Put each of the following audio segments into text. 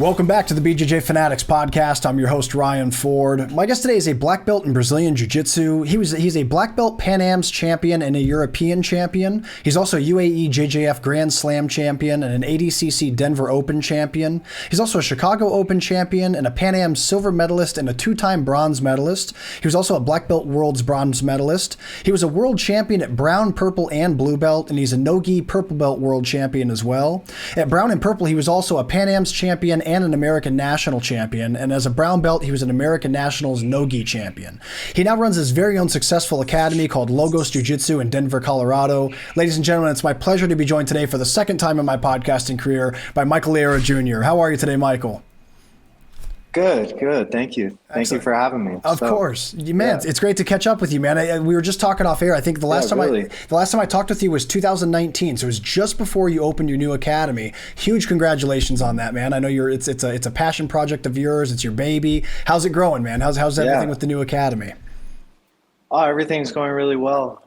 Welcome back to the BJJ Fanatics podcast. I'm your host, Ryan Ford. My guest today is a black belt in Brazilian Jiu Jitsu. He's a black belt Pan Am's champion and a European champion. He's also a UAE JJF Grand Slam champion and an ADCC Denver Open champion. He's also a Chicago Open champion and a Pan Am silver medalist and a two-time bronze medalist. He was also a black belt world's bronze medalist. He was a world champion at brown, purple, and blue belt, and he's a no-gi purple belt world champion as well. At brown and purple, he was also a Pan Am's champion and an American national champion, and as a brown belt, he was an American Nationals no-gi champion. He now runs his very own successful academy called Logos Jiu Jitsu in Denver, Colorado. Ladies and gentlemen, it's my pleasure to be joined today for the second time in my podcasting career by Michael Liera Jr. How are you today, Michael? Good. Thank you. Thank you for having me. Of course, man. It's great to catch up with you, man. We were just talking off air. I think the last time I talked with you was 2019, so it was just before you opened your new academy. Huge congratulations on that, man. I know it's a passion project of yours. It's your baby. How's it growing, man? How's everything with the new academy? Oh, everything's going really well.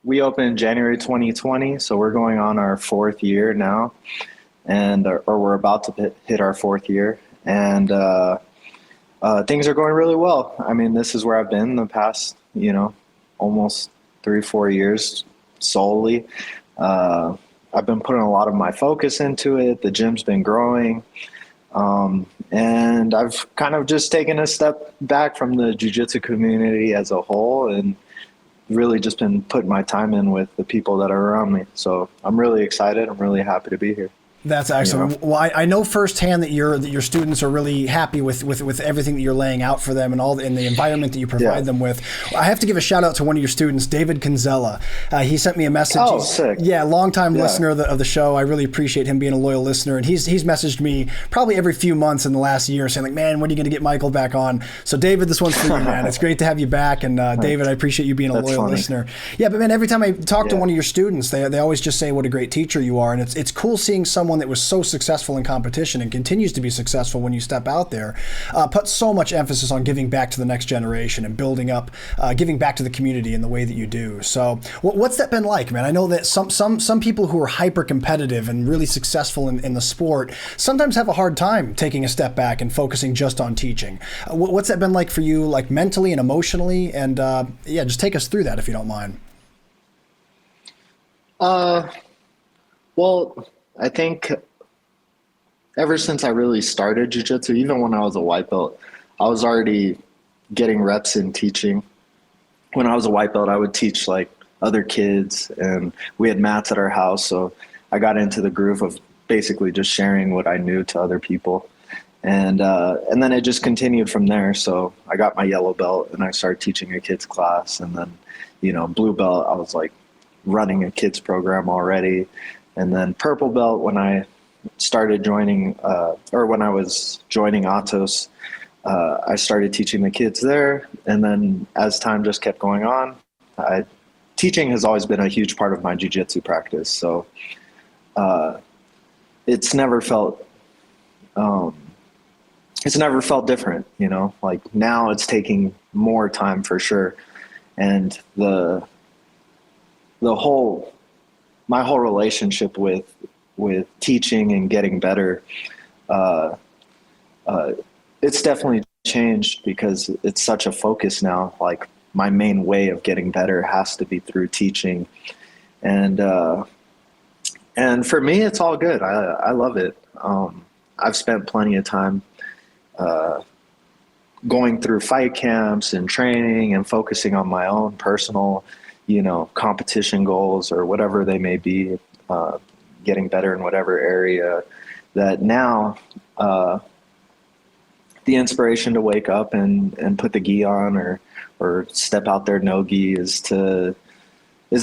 We opened in January 2020, so we're going on our fourth year now. Or we're about to hit our fourth year, and things are going really well. I mean, this is where I've been the past, almost 3-4 years solely. I've been putting a lot of my focus into it. The gym's been growing, and I've kind of just taken a step back from the jiu-jitsu community as a whole, and really just been putting my time in with the people that are around me. So I'm really excited. I'm really happy to be here. That's excellent. Well, I know firsthand that your students are really happy with everything that you're laying out for them and the environment that you provide them with. I have to give a shout out to one of your students, David Kinsella. He sent me a message. Oh, sick. Yeah, longtime listener of the show. I really appreciate him being a loyal listener, and he's messaged me probably every few months in the last year saying like, man, when are you going to get Michael back on? So David, this one's for you, man. It's great to have you back, and David, I appreciate you being a loyal listener. Yeah, but man, every time I talk to one of your students, they always just say what a great teacher you are, and it's cool seeing someone that was so successful in competition and continues to be successful when you step out there, put so much emphasis on giving back to the next generation and building up, giving back to the community in the way that you do. So what's that been like, man? I know that some people who are hyper competitive and really successful in the sport sometimes have a hard time taking a step back and focusing just on teaching. What's that been like for you, like mentally and emotionally? And just take us through that if you don't mind. Well, I think ever since I really started jiu-jitsu, even when I was a white belt, I was already getting reps in teaching. When I was a white belt, I would teach like other kids, and we had mats at our house. So I got into the groove of basically just sharing what I knew to other people. And then it just continued from there. So I got my yellow belt and I started teaching a kids class. And then, blue belt, I was like running a kids program already. And then purple belt, when I started joining, when I was joining Atos, I started teaching the kids there. And then as time just kept going on, teaching has always been a huge part of my jiu-jitsu practice. So it's never felt different, like now it's taking more time for sure. And my whole relationship with teaching and getting better, it's definitely changed because it's such a focus now. Like my main way of getting better has to be through teaching. And for me, it's all good. I love it. I've spent plenty of time going through fight camps and training and focusing on my own personal, competition goals or whatever they may be, getting better in whatever area, that now the inspiration to wake up and put the gi on or step out there no gi is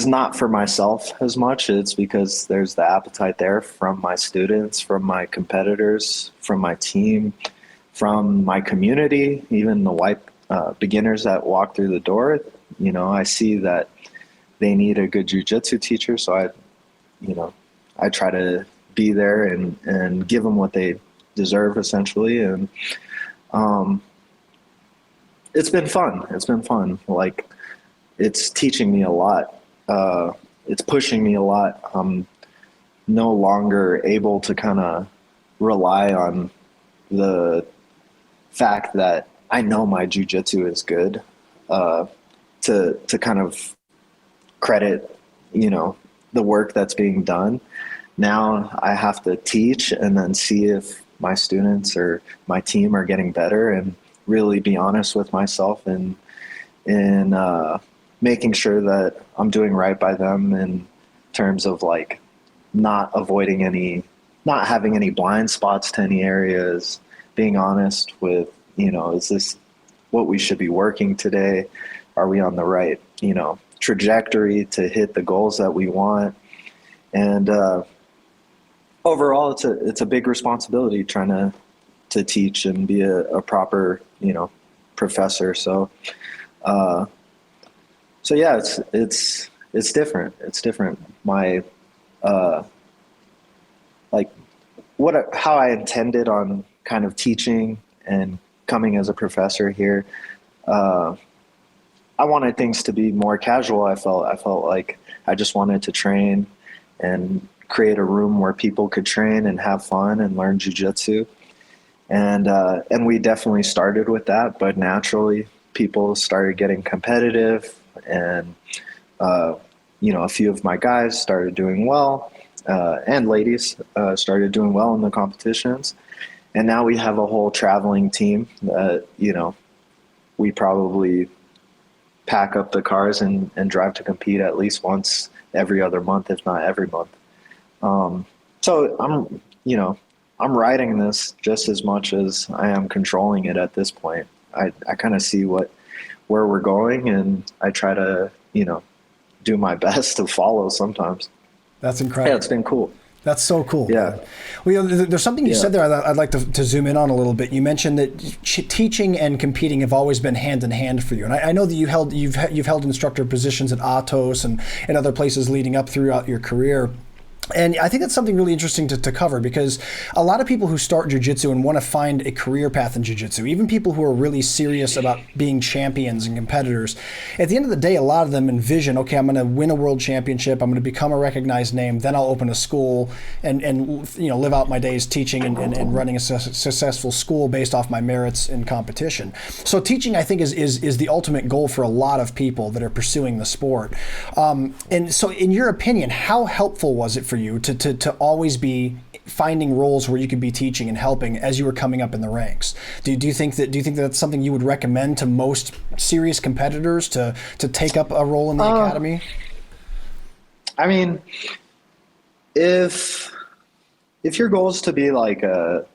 not for myself as much. It's because there's the appetite there from my students, from my competitors, from my team, from my community, even the white beginners that walk through the door. I see that they need a good jiu-jitsu teacher. So I try to be there and give them what they deserve essentially. And it's been fun. Like it's teaching me a lot. It's pushing me a lot. no longer able to kind of rely on the fact that I know my jiu-jitsu is good, to kind of credit, the work that's being done. Now I have to teach and then see if my students or my team are getting better, and really be honest with myself and in making sure that I'm doing right by them in terms of like not having any blind spots to any areas, being honest with, is this what we should be working today? Are we on the right, trajectory to hit the goals that we want? And overall, it's a big responsibility trying to teach and be a proper, professor. So yeah, it's different. It's different. My how I intended on kind of teaching and coming as a professor here. I wanted things to be more casual. I felt like I just wanted to train and create a room where people could train and have fun and learn jiu-jitsu. And we definitely started with that, but naturally people started getting competitive, and a few of my guys started doing well, and ladies started doing well in the competitions. And now we have a whole traveling team that, we probably pack up the cars and drive to compete at least once every other month, if not every month. So I'm riding this just as much as I am controlling it at this point. I kind of see where we're going, and I try to, do my best to follow sometimes. That's incredible. Yeah, it's been cool. That's so cool. Yeah. Well, there's something you said there I'd like to zoom in on a little bit. You mentioned that teaching and competing have always been hand in hand for you. And I know that you've held instructor positions at Atos and other places leading up throughout your career. And I think that's something really interesting to cover, because a lot of people who start jiu-jitsu and want to find a career path in jiu-jitsu, even people who are really serious about being champions and competitors, at the end of the day, a lot of them envision, okay, I'm going to win a world championship, I'm going to become a recognized name, then I'll open a school and live out my days teaching and running a successful school based off my merits in competition. So teaching, I think, is the ultimate goal for a lot of people that are pursuing the sport. And so in your opinion, how helpful was it for you to always be finding roles where you could be teaching and helping as you were coming up in the ranks? Do you think that's something you would recommend to most serious competitors to take up a role in the academy? I mean, if your goal is to be like a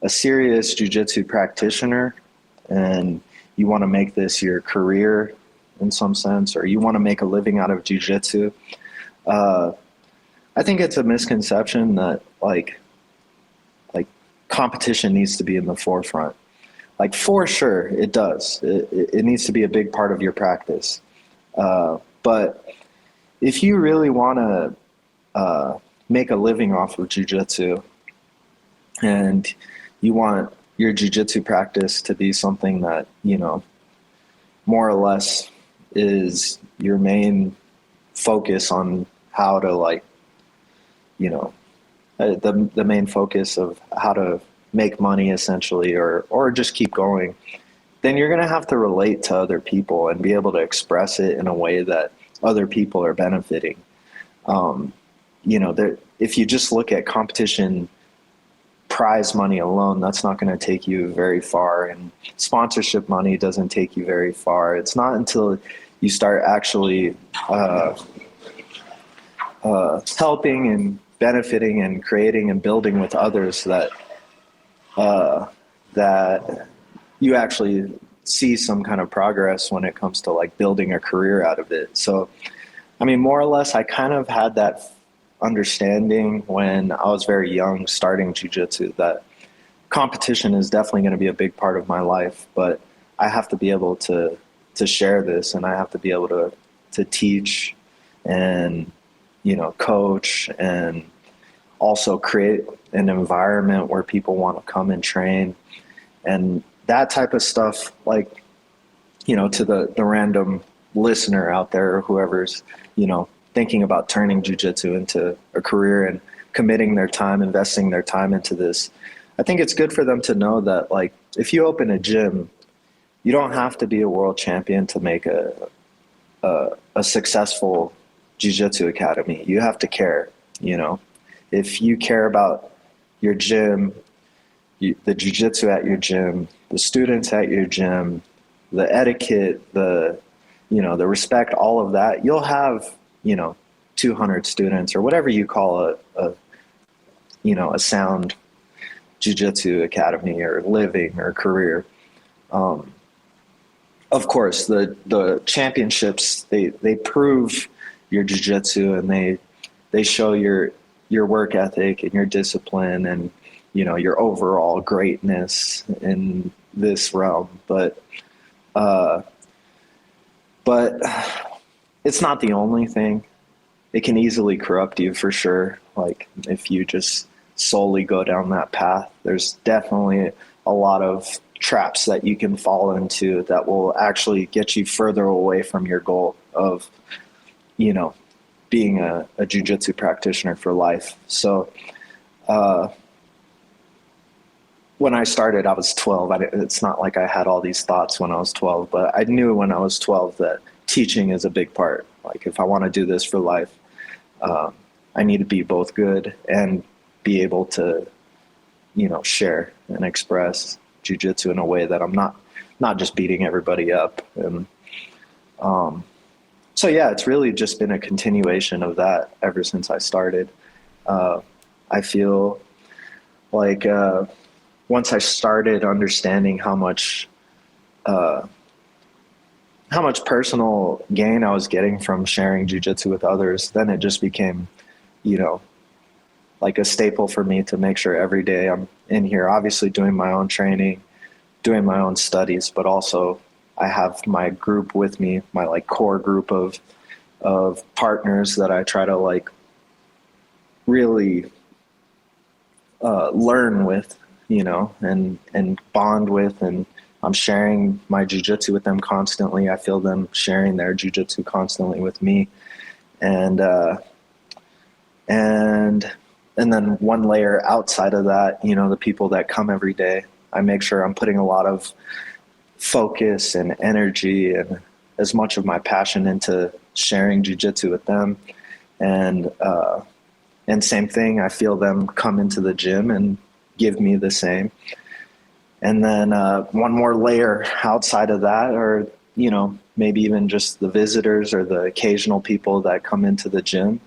serious jiu-jitsu practitioner, and you want to make this your career in some sense, or you want to make a living out of jiu-jitsu, I think it's a misconception that like competition needs to be in the forefront. Like, for sure it does. It needs to be a big part of your practice. But if you really want to make a living off of jiu-jitsu, and you want your jiu-jitsu practice to be something that, more or less is your main focus on how to the main focus of how to make money essentially, or just keep going, then you're going to have to relate to other people and be able to express it in a way that other people are benefiting. If you just look at competition prize money alone, that's not going to take you very far, and sponsorship money doesn't take you very far. It's not until you start actually helping and benefiting and creating and building with others that you actually see some kind of progress when it comes to like building a career out of it. So, I mean, more or less, I kind of had that understanding when I was very young, starting jiu-jitsu, that competition is definitely going to be a big part of my life, but I have to be able to share this, and I have to be able to teach and, coach, and also create an environment where people want to come and train, and that type of stuff, like, to the random listener out there, or whoever's, thinking about turning jiu-jitsu into a career and committing their time, investing their time into this, I think it's good for them to know that, like, if you open a gym, you don't have to be a world champion to make a successful jiu-jitsu academy. You have to care, you know. If you care about your gym, the jiu-jitsu at your gym, the students at your gym, the etiquette, the respect, all of that, you'll have, 200 students or whatever you call a sound jiu-jitsu academy or living or career. Of course, the championships, they prove your jiu-jitsu, and they show your work ethic and your discipline and, your overall greatness in this realm. But it's not the only thing. It can easily corrupt you, for sure. Like, if you just solely go down that path, there's definitely a lot of traps that you can fall into that will actually get you further away from your goal of, being a jiu-jitsu practitioner for life. So when I started, I was 12. It's not like I had all these thoughts when I was 12, but I knew when I was 12 that teaching is a big part. Like, if I want to do this for life, I need to be both good and be able to, share and express jiu-jitsu in a way that I'm not just beating everybody up. And so, yeah, it's really just been a continuation of that ever since I started. I feel like once I started understanding how much personal gain I was getting from sharing jiu-jitsu with others, then it just became, like a staple for me to make sure every day I'm in here, obviously doing my own training, doing my own studies, but also I have my group with me, my like core group of partners that I try to like really learn with, and bond with, and I'm sharing my jiu-jitsu with them constantly. I feel them sharing their jiu-jitsu constantly with me. And then one layer outside of that, the people that come every day, I make sure I'm putting a lot of focus and energy and as much of my passion into sharing jiu-jitsu with them. And same thing, I feel them come into the gym and give me the same. And then one more layer outside of that, or, maybe even just the visitors or the occasional people that come into the gym,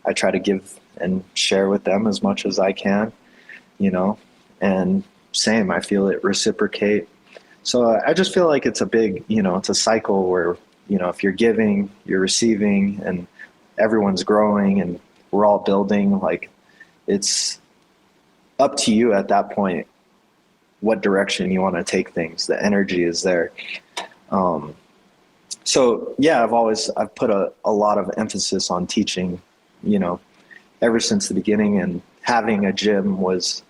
I try to give and share with them as much as I can, and same, I feel it reciprocate. So I just feel like it's a big, it's a cycle where, if you're giving, you're receiving, and everyone's growing and we're all building. Like, it's up to you at that point what direction you want to take things. The energy is there. So yeah, I've put a lot of emphasis on teaching, ever since the beginning, and having a gym was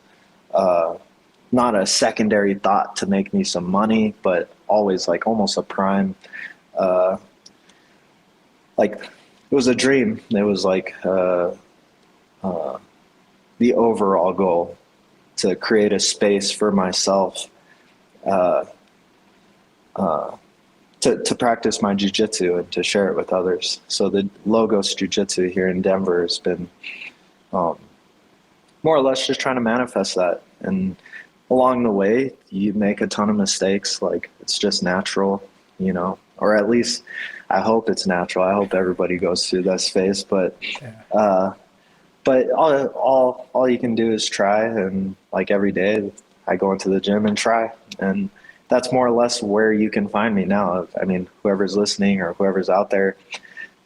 not a secondary thought to make me some money, but always like almost a prime, like it was a dream. It was like the overall goal to create a space for myself to practice my jiu-jitsu and to share it with others. So the Logos Jiu-Jitsu here in Denver has been more or less just trying to manifest that. And along the way, you make a ton of mistakes. Like, it's just natural, or at least I hope it's natural. I hope everybody goes through this phase, but all you can do is try. And like every day I go into the gym and try, and that's more or less where you can find me now. I mean, whoever's listening or whoever's out there,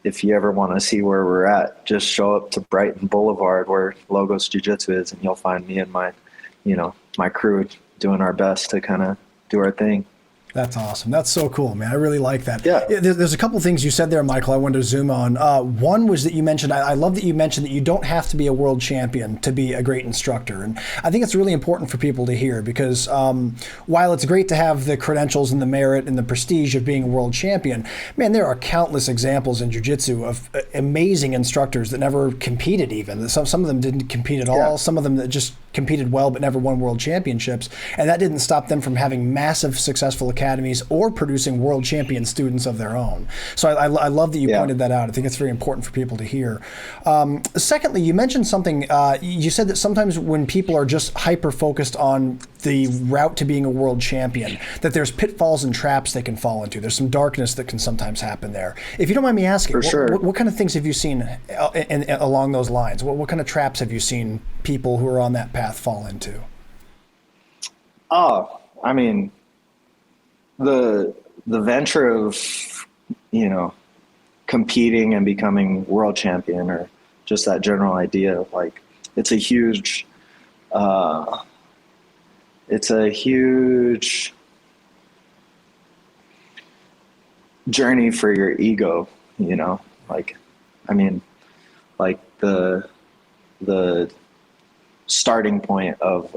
if you ever want to see where we're at, just show up to Brighton Boulevard where Logos Jiu-Jitsu is, and you'll find me and my crew doing our best to kind of do our thing. That's awesome. That's so cool, man. I really like that. Yeah. There's a couple things you said there, Michael, I wanted to zoom on. One was that you mentioned, I love that you mentioned that you don't have to be a world champion to be a great instructor. And I think it's really important for people to hear because while it's great to have the credentials and the merit and the prestige of being a world champion, man, there are countless examples in jiu-jitsu of amazing instructors that never competed even. Some of them didn't compete at all. Yeah. Some of them that just competed well but never won world championships. And that didn't stop them from having massive successful academies or producing world champion students of their own. So I love that you pointed that out. I think it's very important for people to hear. Secondly, you mentioned something, you said that sometimes when people are just hyper-focused on the route to being a world champion, that there's pitfalls and traps they can fall into. There's some darkness that can sometimes happen there. If you don't mind me asking, what kind of things have you seen along those lines? What kind of traps have you seen people who are on that path fall into? Oh, I mean, the venture of, competing and becoming world champion, or just that general idea of like, it's a huge journey for your ego, like, I mean, like the starting point of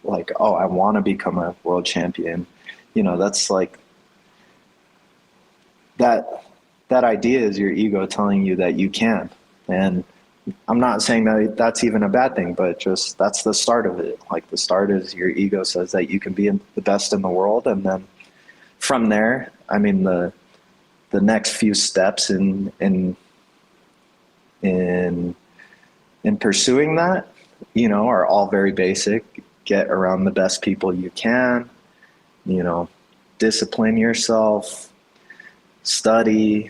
like, oh, I want to become a world champion, that's like that idea is your ego telling you that you can. And I'm not saying that that's even a bad thing, but just that's the start of it. Like the start is your ego says that you can be the best in the world. And then from there, I mean, the next few steps in pursuing that, are all very basic. Get around the best people you can, discipline yourself, study,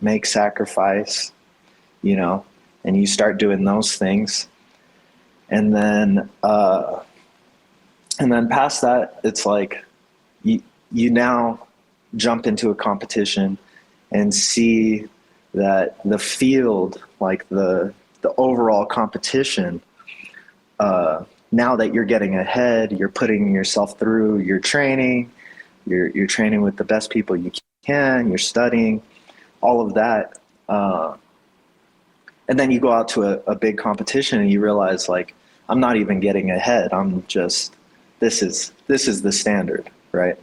make sacrifice, and you start doing those things. And then past that, it's like you now jump into a competition and see that the field, like the overall competition, now that you're getting ahead, you're putting yourself through your training, you're training with the best people you can, you're studying, all of that. And then you go out to a big competition and you realize, like, I'm not even getting ahead. I'm just, this is the standard, right?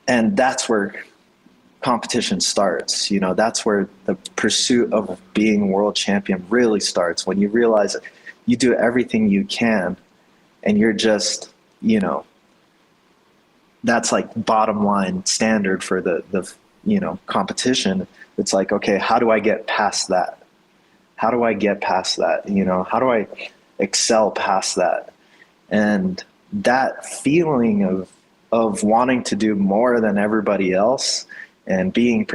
And that's where competition starts. That's where the pursuit of being world champion really starts, when you realize that you do everything you can and you're just, that's like bottom line standard for the competition. It's like, okay, how do I get past that? How do I get past that? How do I excel past that? And that feeling of wanting to do more than everybody else and being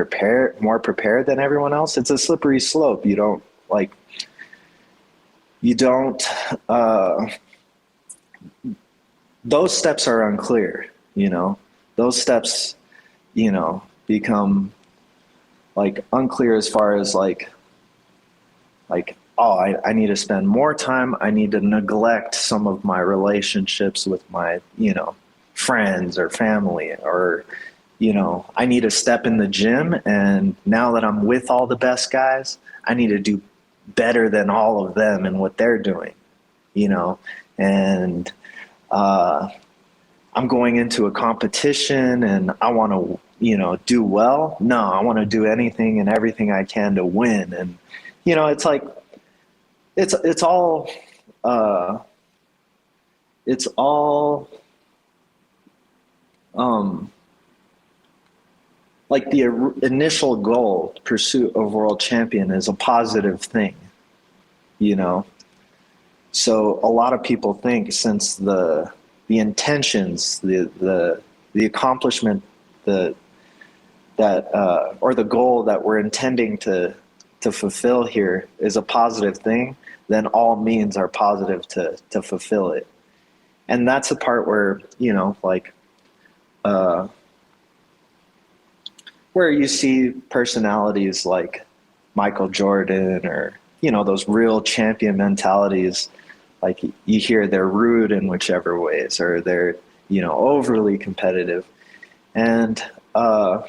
more prepared than everyone else, it's a slippery slope. Those steps are unclear, those steps, become like unclear as far as like, oh, I need to spend more time. I need to neglect some of my relationships with my, friends or family, or, I need to step in the gym. And now that I'm with all the best guys, I need to do better than all of them and what they're doing, and I'm going into a competition and I want to, do well. No, I want to do anything and everything I can to win. And, it's like, it's all like the initial goal, pursuit of world champion, is a positive thing, So a lot of people think, since the intentions, the accomplishment, or the goal that we're intending to fulfill here is a positive thing, then all means are positive to fulfill it. And that's the part where, where you see personalities like Michael Jordan, or, those real champion mentalities, like you hear they're rude in whichever ways, or they're, overly competitive. And I'm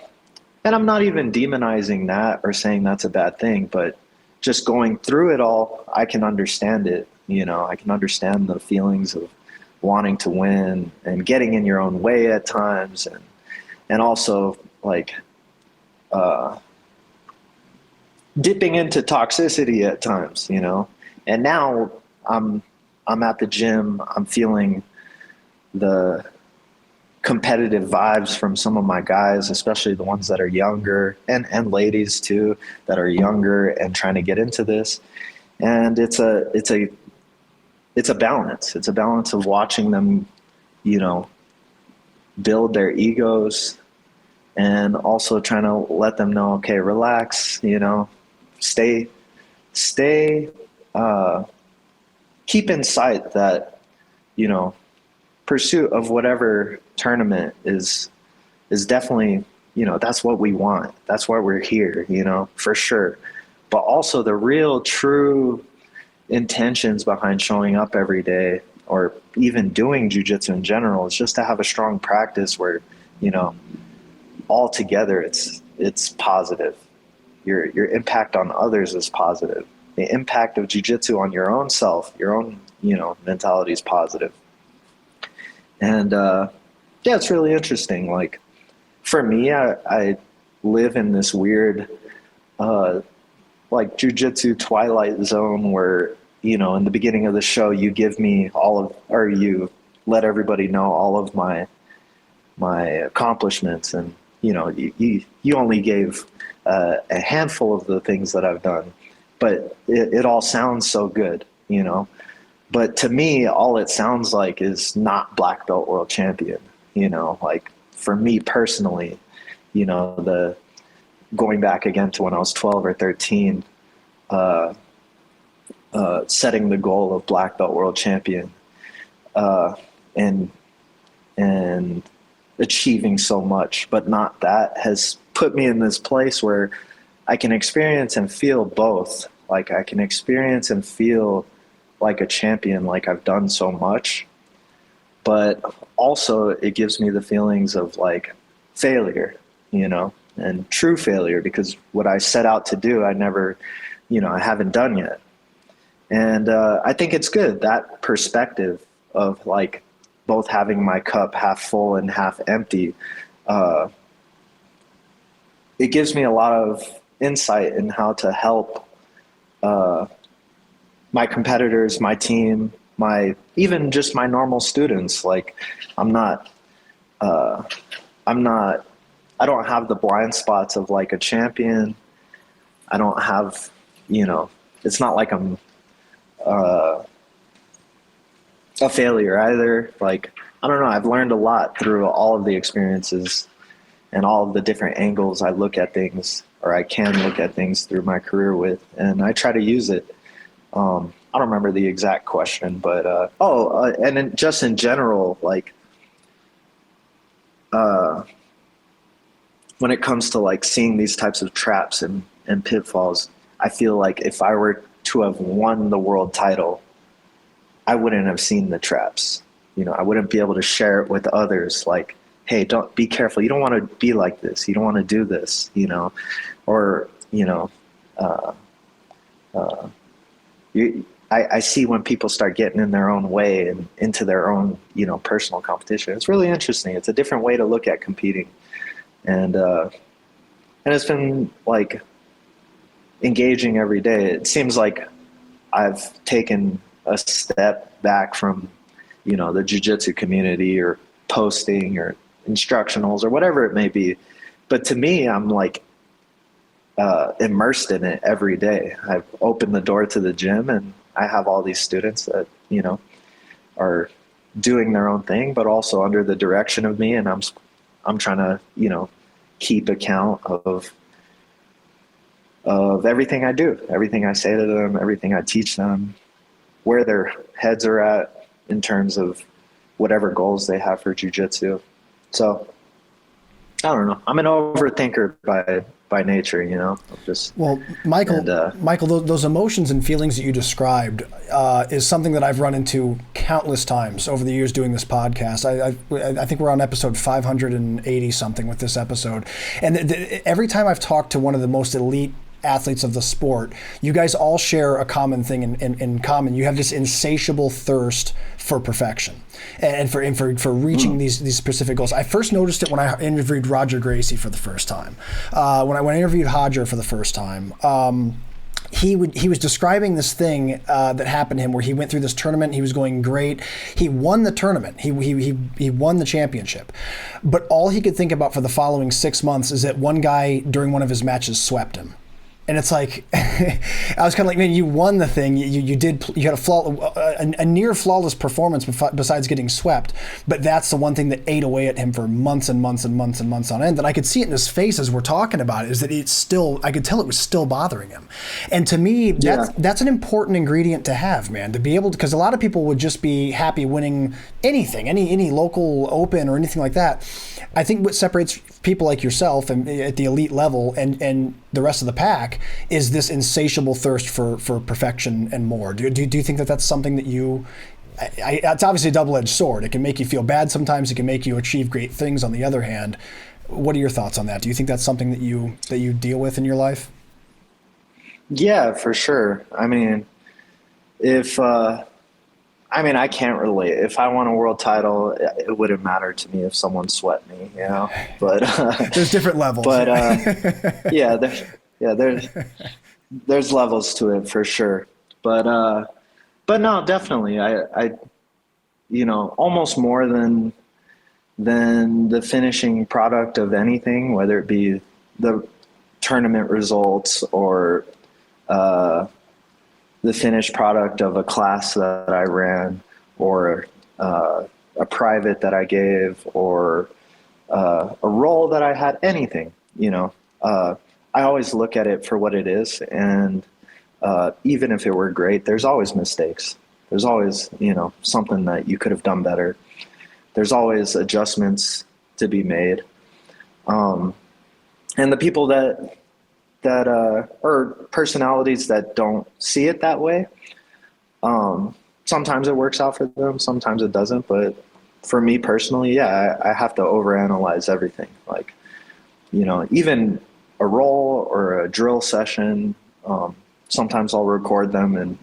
not even demonizing that or saying that's a bad thing, but just going through it all, I can understand it. I can understand the feelings of wanting to win and getting in your own way at times, and also like dipping into toxicity at times, And now I'm at the gym. I'm feeling the competitive vibes from some of my guys, especially the ones that are younger, and ladies too, that are younger and trying to get into this. And it's a balance. It's a balance of watching them, build their egos, and also trying to let them know, okay, relax, stay, keep in sight that, pursuit of whatever tournament is definitely, that's what we want. That's why we're here, for sure. But also the real true intentions behind showing up every day, or even doing jiu-jitsu in general, is just to have a strong practice where, all together it's positive. Your impact on others is positive. The impact of jiu-jitsu on your own self, your own, mentality is positive. And it's really interesting. Like for me, I live in this weird like jiu-jitsu twilight zone where, in the beginning of the show, you give me you let everybody know all of my accomplishments, and you only gave a handful of the things that I've done, but it all sounds so good, But to me, all it sounds like is not black belt world champion, like for me personally, the going back again to when I was 12 or 13, setting the goal of black belt world champion, and achieving so much, but not that, has put me in this place where I can experience and feel both. Like I can experience and feel like a champion, like I've done so much, but also it gives me the feelings of like failure, and true failure, because what I set out to do, I never, I haven't done yet. And I think it's good, that perspective of like both having my cup half full and half empty. It gives me a lot of insight in how to help my competitors, my team, even just my normal students. Like I don't have the blind spots of like a champion. I don't have, it's not like I'm a failure either. Like, I don't know. I've learned a lot through all of the experiences and all of the different angles I look at things, or I can look at things through my career with, and I try to use it. I don't remember the exact question, but, and then just in general, like, when it comes to like seeing these types of traps and pitfalls, I feel like if I were to have won the world title, I wouldn't have seen the traps. I wouldn't be able to share it with others. Like, hey, don't be careful. You don't want to be like this. You don't want to do this, or, I see when people start getting in their own way and into their own, personal competition. It's really interesting. It's a different way to look at competing. And it's been like engaging every day. It seems like I've taken a step back from, the jiu-jitsu community or posting or instructionals or whatever it may be. But to me, I'm like immersed in it every day. I've opened the door to the gym, and I have all these students that, are doing their own thing, but also under the direction of me. And I'm trying to, keep account of everything I do, everything I say to them, everything I teach them, where their heads are at in terms of whatever goals they have for jiu-jitsu. So I don't know. I'm an overthinker by nature, Well, Michael, those emotions and feelings that you described is something that I've run into countless times over the years doing this podcast. I think we're on episode 580 something with this episode, and every time I've talked to one of the most elite athletes of the sport, you guys all share a common thing in common. You have this insatiable thirst for perfection and for reaching these specific goals. I first noticed it when I interviewed Roger Gracie for the first time. When I interviewed Hodger for the first time, he was describing this thing that happened to him where he went through this tournament. He was going great. He won the tournament. He won the championship. But all he could think about for the following 6 months is that one guy during one of his matches swept him. And it's like, I was kind of like, man, you won the thing. You had a near flawless performance besides getting swept. But that's the one thing that ate away at him for months and months and months and months on end. And I could see it in his face as we're talking about it, is that I could tell it was still bothering him. And to me, that's an important ingredient to have, man, to be able to, because a lot of people would just be happy winning anything, any local open or anything like that. I think what separates people like yourself and at the elite level and the rest of the pack is this insatiable thirst for perfection and more. Do you think that that's something that it's obviously a double-edged sword. It can make you feel bad sometimes. It can make you achieve great things on the other hand. What are your thoughts on that? Do you think that's something that you deal with in your life? Yeah, for sure. I mean, I can't relate. If I won a world title, it wouldn't matter to me if someone swept me, but there's different levels. But there's levels to it for sure. But no, definitely. I almost more than the finishing product of anything, whether it be the tournament results or the finished product of a class that I ran or a private that I gave or a role that I had, anything, I always look at it for what it is. And even if it were great, there's always mistakes. There's always, something that you could have done better. There's always adjustments to be made. And the people that or personalities that don't see it that way, sometimes it works out for them, sometimes it doesn't. But for me personally, I have to overanalyze everything. Like, even a roll or a drill session, sometimes I'll record them and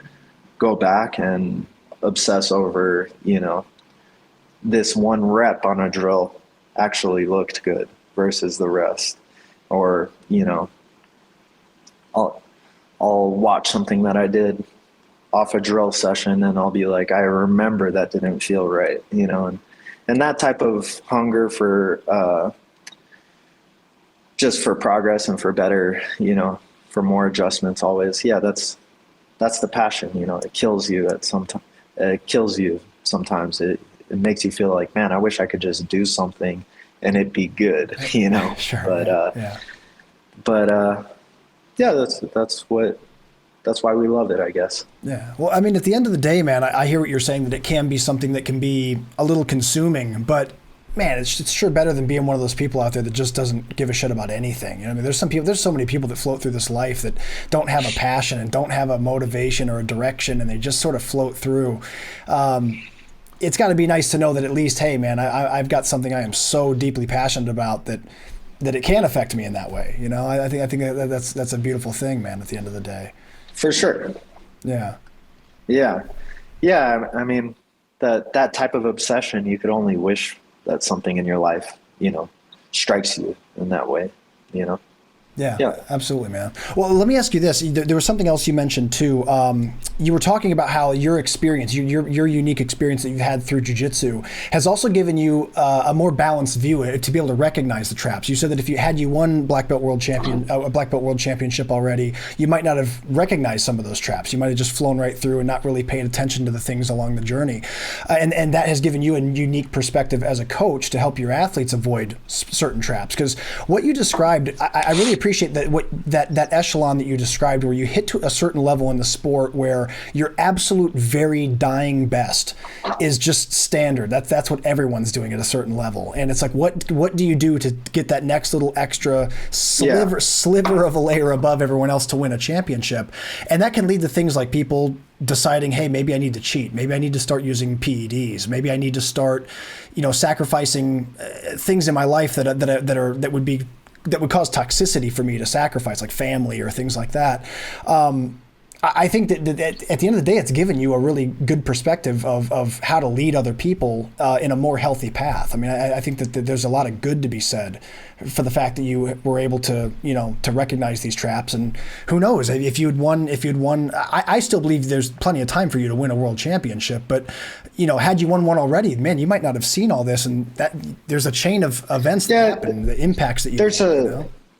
go back and obsess over, this one rep on a drill actually looked good versus the rest. Or, I'll watch something that I did off a drill session and I'll be like, I remember that didn't feel right, and that type of hunger for just for progress and for better, for more adjustments always. Yeah, that's the passion, it kills you it kills you sometimes. It makes you feel like, man, I wish I could just do something and it'd be good, Sure. But that's why we love it, I guess. Yeah. Well, I mean, at the end of the day, man, I hear what you're saying, that it can be something that can be a little consuming, but man, it's sure better than being one of those people out there that just doesn't give a shit about anything. I mean, there's so many people that float through this life that don't have a passion and don't have a motivation or a direction, and they just sort of float through. It's got to be nice to know that at least, hey, man, I've got something I am so deeply passionate about that it can affect me in that way. I think that's a beautiful thing, man, at the end of the day. For sure. Yeah. Yeah. Yeah. I mean, that type of obsession, you could only wish that something in your life, strikes you in that way, Yeah, absolutely, man. Well, let me ask you this. There was something else you mentioned too. You were talking about how your experience, your unique experience that you've had through jiu-jitsu has also given you a more balanced view to be able to recognize the traps. You said that if you won black belt world championship already, you might not have recognized some of those traps. You might have just flown right through and not really paid attention to the things along the journey. And that has given you a unique perspective as a coach to help your athletes avoid certain traps. Because what you described, I really appreciate that echelon that you described, where you hit to a certain level in the sport where your absolute very dying best is just standard. That's what everyone's doing at a certain level. And it's like, what do you do to get that next little extra sliver of a layer above everyone else to win a championship? And that can lead to things like people deciding, hey, maybe I need to cheat. Maybe I need to start using PEDs. Maybe I need to start, sacrificing things in my life that would cause toxicity for me to sacrifice, like family or things like that. I think that at the end of the day, it's given you a really good perspective of how to lead other people in a more healthy path. I mean, I think that there's a lot of good to be said for the fact that you were able to, to recognize these traps. And who knows, if you'd won, I still believe there's plenty of time for you to win a world championship. But, had you won one already, man, you might not have seen all this. And that there's a chain of events that happen, the impacts that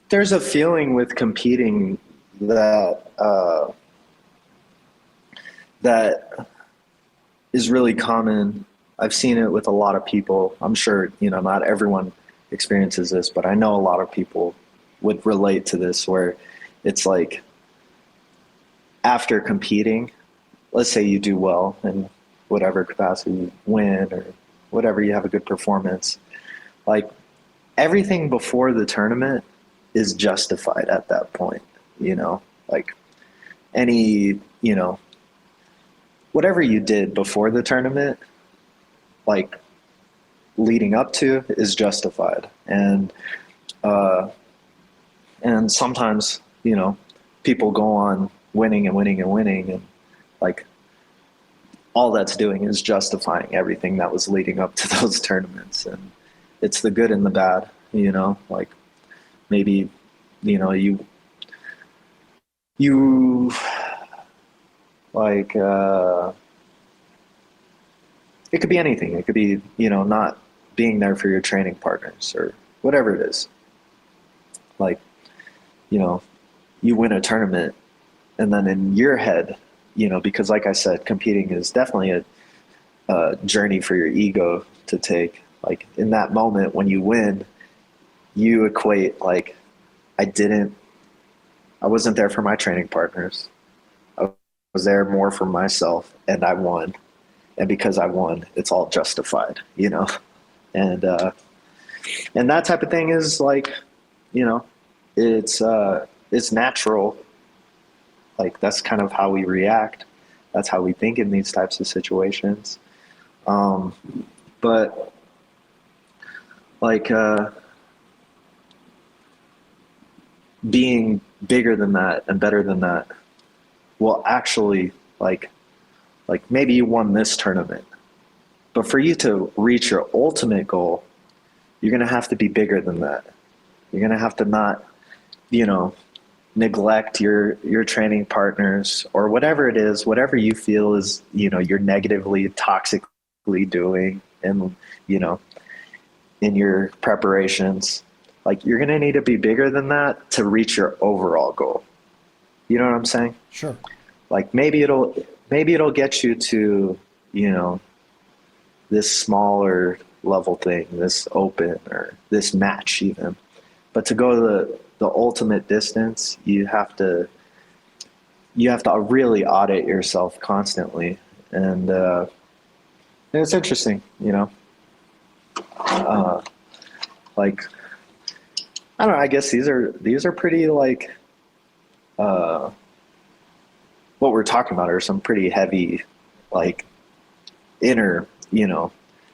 there's a feeling with competing that is really common. I've seen it with a lot of people. I'm sure, not everyone experiences this, but I know a lot of people would relate to this, where it's like after competing, let's say you do well in whatever capacity, you win or whatever, you have a good performance, like everything before the tournament is justified at that point, like any, whatever you did before the tournament, like leading up to, is justified. And sometimes, people go on winning and winning and winning, and like all that's doing is justifying everything that was leading up to those tournaments. And it's the good and the bad, like maybe, you like, it could be anything. It could be, not being there for your training partners or whatever it is. Like, you win a tournament, and then in your head, because like I said, competing is definitely a journey for your ego to take. Like in that moment when you win, you equate like, I wasn't there for my training partners. I was there more for myself, and I won. And because I won, it's all justified, and that type of thing is like, it's natural. Like that's kind of how we react. That's how we think in these types of situations. But like, being bigger than that and better than that will actually like maybe you won this tournament, but for you to reach your ultimate goal, you're going to have to be bigger than that. You're going to have to not, neglect your training partners or whatever it is, whatever you feel is, you're negatively, toxically doing and, in your preparations. Like you're going to need to be bigger than that to reach your overall goal. You know what I'm saying? Sure. Like maybe it'll get you to, this smaller level thing, this open or this match even. But to go to the ultimate distance, you have to really audit yourself constantly. And it's interesting, like, I don't know, I guess these are pretty like, what we're talking about are some pretty heavy, like inner,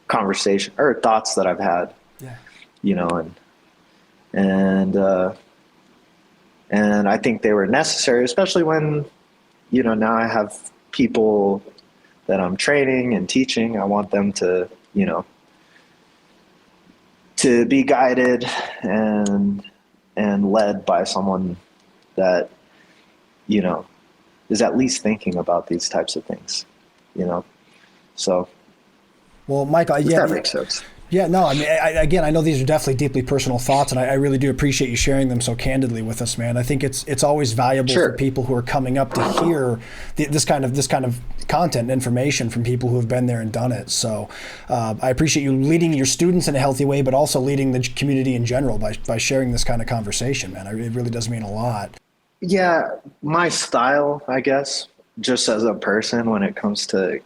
conversation or thoughts that I've had, and I think they were necessary, especially when, now I have people that I'm training and teaching. I want them to, to be guided and led by someone that, is at least thinking about these types of things, So. Well, Michael, that makes sense. Yeah, no, I mean, again, I know these are definitely deeply personal thoughts, and I really do appreciate you sharing them so candidly with us, man. I think it's always valuable for Sure. people who are coming up to hear this kind of content and information from people who have been there and done it. So I appreciate you leading your students in a healthy way, but also leading the community in general by sharing this kind of conversation, man. It really does mean a lot. Yeah, my style, I guess, just as a person when it comes to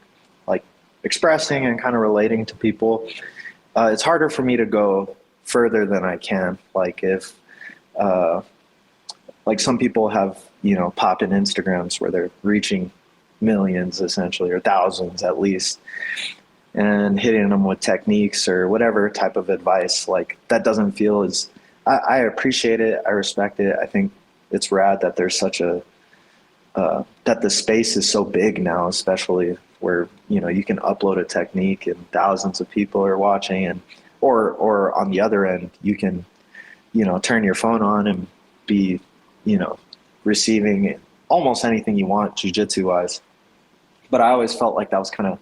like expressing and kind of relating to people, it's harder for me to go further than I can. Like if, like some people have, popped in Instagrams where they're reaching millions essentially, or thousands at least, and hitting them with techniques or whatever type of advice. Like that doesn't feel as, I appreciate it. I respect it. I think it's rad that there's such a, that the space is so big now, especially where, you can upload a technique and thousands of people are watching, and, or on the other end, you can, turn your phone on and be, receiving almost anything you want jiu-jitsu wise. But I always felt like that was kind of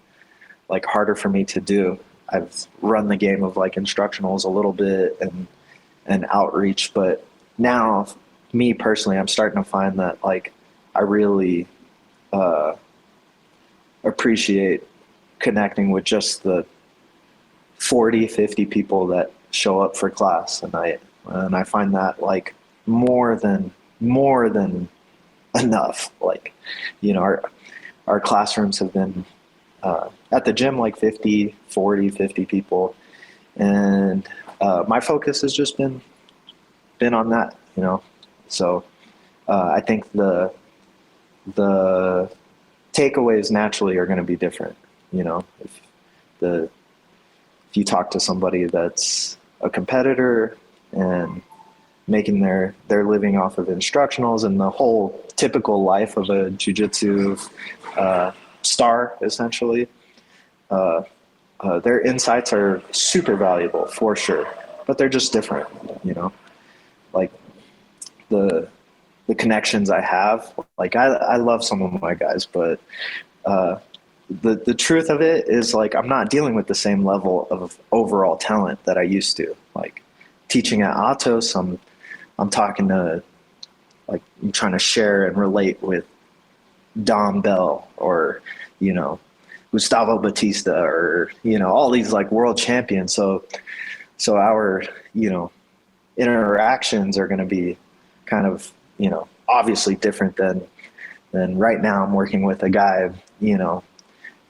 like harder for me to do. I've run the game of like instructionals a little bit and outreach, but now me personally, I'm starting to find that like I really appreciate connecting with just the 40, 50 people that show up for class. And I find that like more than enough. Like, our classrooms have been at the gym like 50 people. And my focus has just been on that, So I think the takeaways naturally are going to be different. If you talk to somebody that's a competitor and making their living off of instructionals and the whole typical life of a jiu-jitsu star, essentially, their insights are super valuable for sure, but they're just different, like the connections I have. Like I love some of my guys, but the truth of it is like I'm not dealing with the same level of overall talent that I used to. Like teaching at Atos, I'm talking to, like, I'm trying to share and relate with Dom Bell or, Gustavo Batista or, all these like world champions. So our, interactions are going to be kind of, obviously different than right now. I'm working with a guy,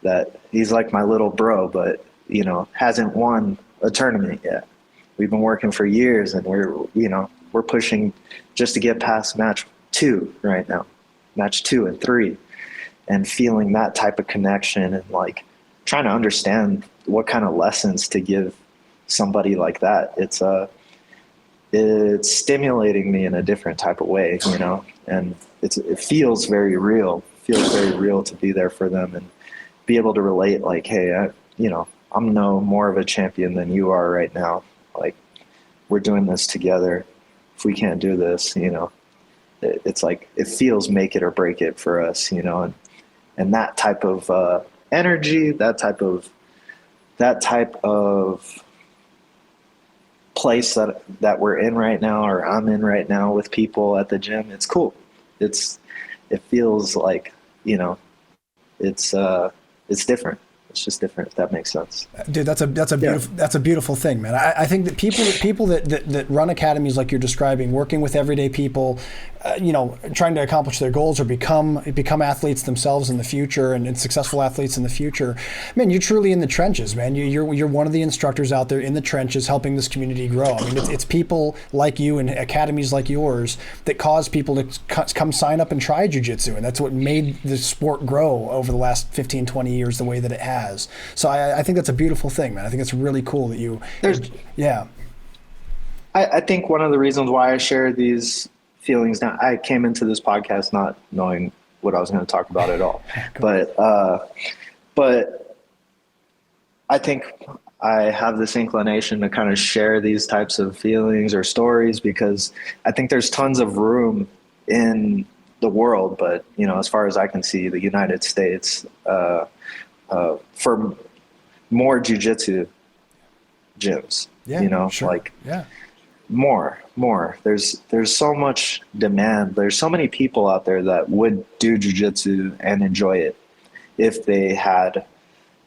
that he's like my little bro, but, hasn't won a tournament yet. We've been working for years and we're pushing just to get past match 2 right now, match 2 and 3, and feeling that type of connection and like trying to understand what kind of lessons to give somebody like that. It's stimulating me in a different type of way, and it feels very real. To be there for them and be able to relate like, hey, I'm no more of a champion than you are right now. Like we're doing this together. If we can't do this, it's like, it feels make it or break it for us, and that type of energy, that type of place that we're in right now, or I'm in right now with people at the gym, it's cool. It feels like, it's different. It's just different, if that makes sense. Dude, that's a beautiful thing, man. I think that people that run academies like you're describing, working with everyday people, trying to accomplish their goals or become athletes themselves in the future and successful athletes in the future, man, you're truly in the trenches, man. You're one of the instructors out there in the trenches helping this community grow. I mean, it's people like you and academies like yours that cause people to come sign up and try jiu-jitsu, and that's what made the sport grow over the last 15, 20 years the way that it has. So I think that's a beautiful thing, man. I think it's really cool that yeah. I think one of the reasons why I share these feelings now, I came into this podcast not knowing what I was going to talk about at all, but I think I have this inclination to kind of share these types of feelings or stories because I think there's tons of room in the world, but as far as I can see, the United States, for more jiu-jitsu gyms, Yeah, you know, sure. like Yeah. more. There's so much demand. There's so many people out there that would do jiu-jitsu and enjoy it if they had,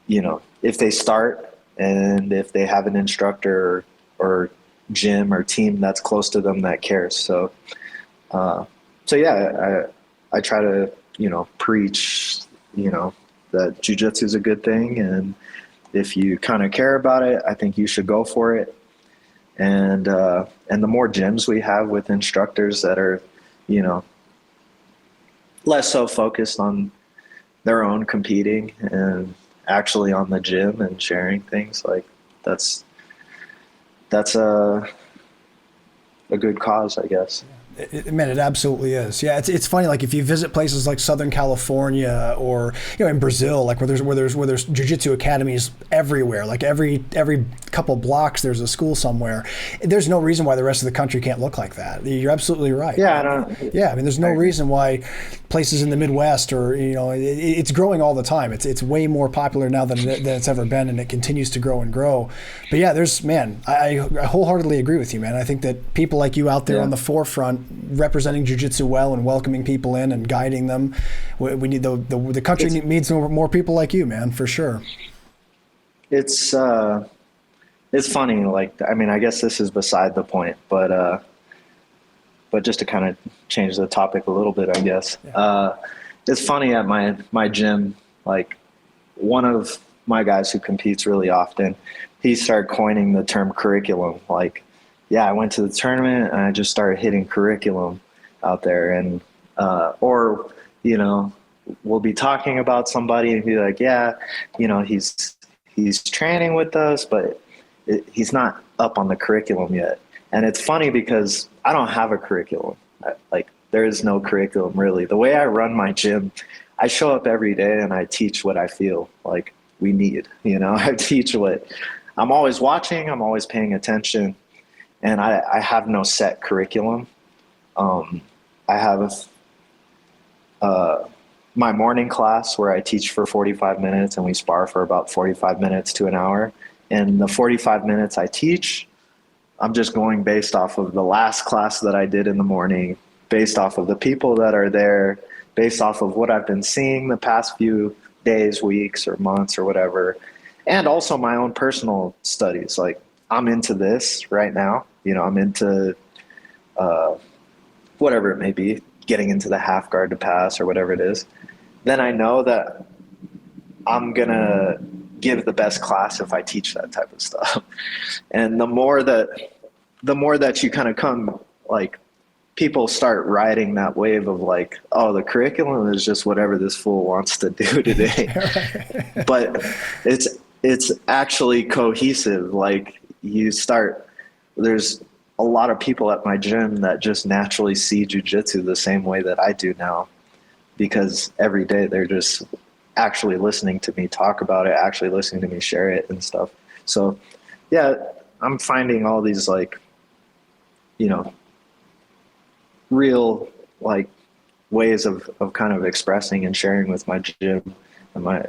you know, if they start and if they have an instructor or gym or team that's close to them that cares. So yeah, I try to, you know, preach, you know, that jiu-jitsu is a good thing, and if you kind of care about it, I think you should go for it. And the more gyms we have with instructors that are, you know, less so focused on their own competing and actually on the gym and sharing things, like that's a good cause, I guess. Man, it absolutely is. Yeah, it's funny. Like if you visit places like Southern California or, you know, in Brazil, like where there's jiu-jitsu academies everywhere. Like every couple blocks there's a school somewhere. There's no reason why the rest of the country can't look like that. You're absolutely right. Yeah, I mean, there's no reason why places in the Midwest, or, you know, it's growing all the time. It's way more popular now than it's ever been, and it continues to grow and grow. But yeah, I wholeheartely agree with you, man. I think that people like you out there on the forefront, representing jiu-jitsu well and welcoming people in and guiding them. We need the country needs more people like you, man, for sure. It's funny. Like, I mean, I guess this is beside the point, but just to kind of change the topic a little bit, I guess. Yeah. It's funny at my gym, like one of my guys who competes really often, he started coining the term curriculum. Like, yeah, I went to the tournament and I just started hitting curriculum out there. And, or, you know, we'll be talking about somebody and be like, yeah, you know, he's training with us, but he's not up on the curriculum yet. And it's funny because I don't have a curriculum. Like, there is no curriculum really. The way I run my gym, I show up every day and I teach what I feel like we need, you know. I teach what I'm always watching, I'm always paying attention. And I have no set curriculum. I have my morning class where I teach for 45 minutes and we spar for about 45 minutes to an hour. And the 45 minutes I teach, I'm just going based off of the last class that I did in the morning, based off of the people that are there, based off of what I've been seeing the past few days, weeks, or months or whatever. And also my own personal studies. Like, I'm into this right now. You know, I'm into whatever it may be, getting into the half guard to pass or whatever it is. Then I know that I'm going to give the best class if I teach that type of stuff. And the more that you kind of come, like, people start riding that wave of like, oh, the curriculum is just whatever this fool wants to do today. But it's actually cohesive. Like, there's a lot of people at my gym that just naturally see jiu-jitsu the same way that I do now, because every day they're just actually listening to me talk about it, actually listening to me share it and stuff. So yeah, I'm finding all these, like, you know, real, like, ways of kind of expressing and sharing with my gym and my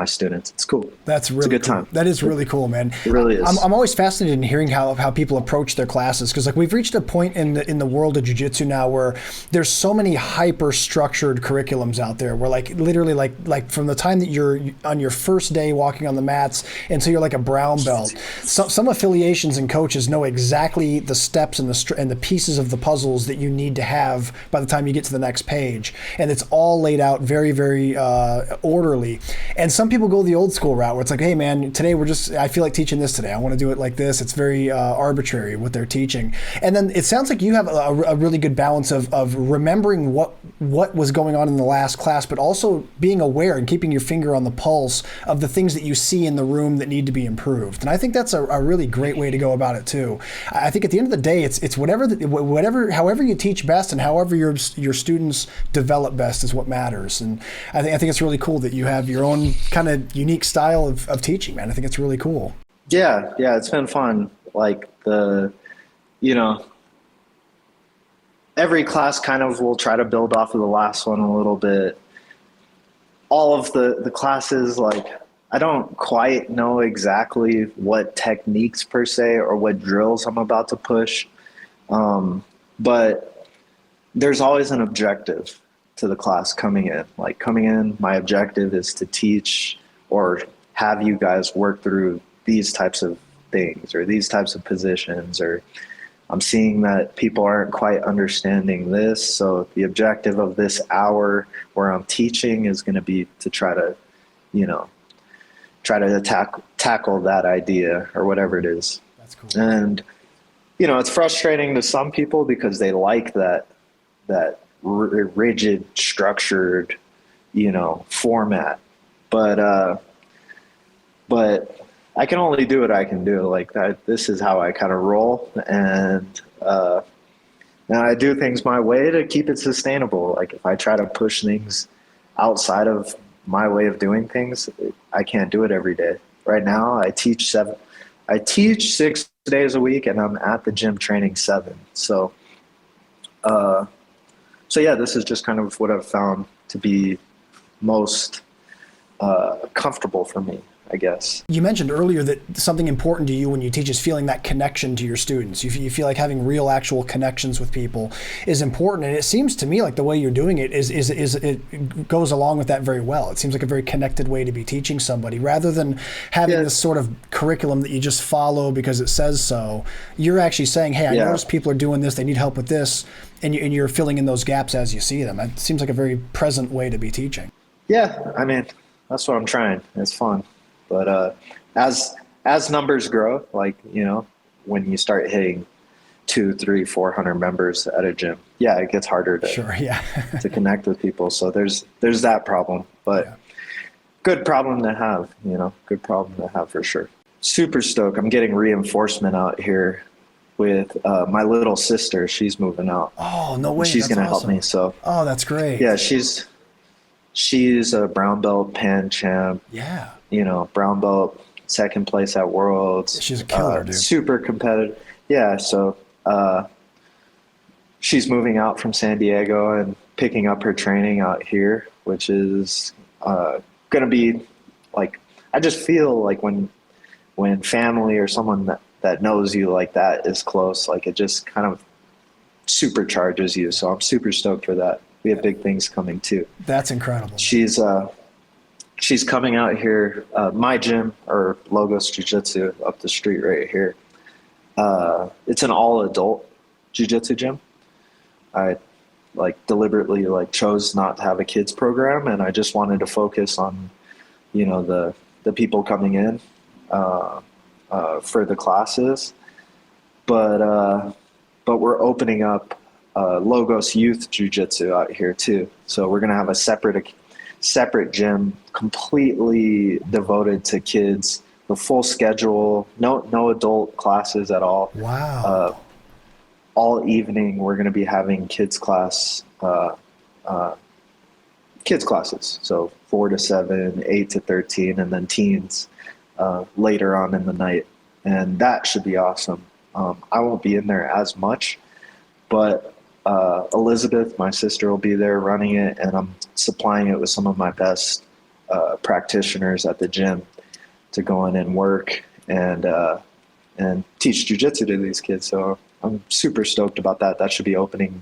students. It's cool. That's really it's a good cool. time. That is really cool, man. It really is. I'm always fascinated in hearing how people approach their classes, because like we've reached a point in the world of jiu-jitsu now where there's so many hyper structured curriculums out there where, like, literally like from the time that you're on your first day walking on the mats until you're like a brown belt, some affiliations and coaches know exactly the steps and the pieces of the puzzles that you need to have by the time you get to the next page, and it's all laid out very, very orderly. And some people go the old school route where it's like, hey man, today I feel like teaching this today. I want to do it like this. It's very arbitrary what they're teaching. And then it sounds like you have a really good balance of remembering what was going on in the last class, but also being aware and keeping your finger on the pulse of the things that you see in the room that need to be improved. And I think that's a really great way to go about it too. I think at the end of the day, it's however you teach best and however your students develop best is what matters. And I think it's really cool that you have your own kind of unique style of teaching, man. I think it's really cool. Yeah, it's been fun. Like, every class kind of will try to build off of the last one a little bit. All of the classes, like, I don't quite know exactly what techniques per se or what drills I'm about to push. But there's always an objective to the class coming in. Like coming in, my objective is to teach or have you guys work through these types of things or these types of positions, or I'm seeing that people aren't quite understanding this. So the objective of this hour where I'm teaching is going to be to try to, you know, tackle that idea or whatever it is. That's cool. And, you know, it's frustrating to some people because they like that rigid, structured, you know, format. But I can only do what I can do. Like that, this is how I kind of roll. And I do things my way to keep it sustainable. Like if I try to push things outside of my way of doing things, I can't do it every day. Right now, I teach 6 days a week, and I'm at the gym training 7. So yeah, this is just kind of what I've found to be most comfortable for me, I guess. You mentioned earlier that something important to you when you teach is feeling that connection to your students. You feel like having real, actual connections with people is important, and it seems to me like the way you're doing it is it goes along with that very well. It seems like a very connected way to be teaching somebody, rather than having this sort of curriculum that you just follow because it says so. You're actually saying, "Hey, I notice people are doing this; they need help with this," and you're filling in those gaps as you see them. It seems like a very present way to be teaching. Yeah, I mean, that's what I'm trying. It's fun. But as numbers grow, like, you know, when you start hitting 200, 300, 400 members at a gym, yeah, it gets harder to to connect with people. So there's that problem, but good problem to have, you know, good problem to have for sure. Super stoked. I'm getting reinforcement out here with my little sister. She's moving out. Oh, no way. She's going to help me. So, oh, that's great. Yeah, she's a brown belt pan champ. Yeah. You know, brown belt, second place at Worlds. She's a killer, dude. Super competitive. Yeah, so she's moving out from San Diego and picking up her training out here, which is going to be like, I just feel like when family or someone that knows you like that is close, like it just kind of supercharges you. So I'm super stoked for that. We have big things coming too. That's incredible. She's coming out here, my gym, or Logos Jiu Jitsu up the street right here. It's an all adult Jiu Jitsu gym. I deliberately chose not to have a kids program, and I just wanted to focus on, you know, the people coming in for the classes. But we're opening up Logos Youth Jiu Jitsu out here too. So we're gonna have a separate gym completely devoted to kids, the full schedule, no adult classes at all. Wow. All evening we're going to be having kids classes. So 4 to 7, 8 to 13, and then teens later on in the night. And that should be awesome. I won't be in there as much, but Elizabeth, my sister, will be there running it, and I'm supplying it with some of my best practitioners at the gym to go in and work and teach jiu-jitsu to these kids. So I'm super stoked about that. That should be opening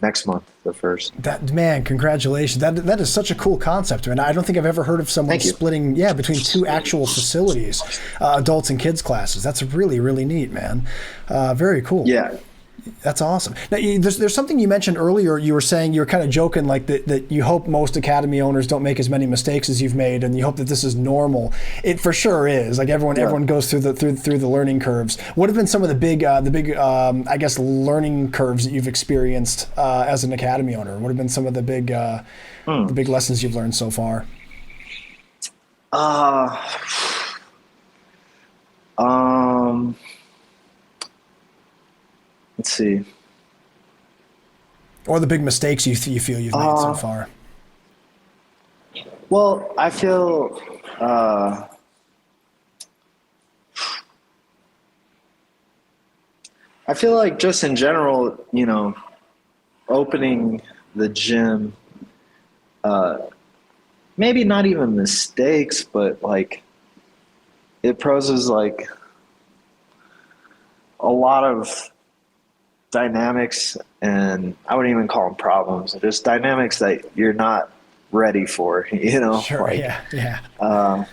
next month, the 1st. That, man, congratulations. That is such a cool concept, and I don't think I've ever heard of someone splitting between 2 actual facilities, adults and kids classes. That's really, really neat, man. Very cool. Yeah. That's awesome. Now, there's something you mentioned earlier. You were saying, you were kind of joking, like that you hope most academy owners don't make as many mistakes as you've made, and you hope that this is normal. It for sure is. Like everyone goes through the learning curves. What have been some of the big I guess learning curves that you've experienced as an academy owner? What have been some of the big lessons you've learned so far? Let's see. Or the big mistakes you feel you've made so far. Well, I feel like just in general, you know, opening the gym maybe not even mistakes, but like it poses like a lot of dynamics, and I wouldn't even call them problems, just dynamics that you're not ready for, you know. Sure. Like Yeah.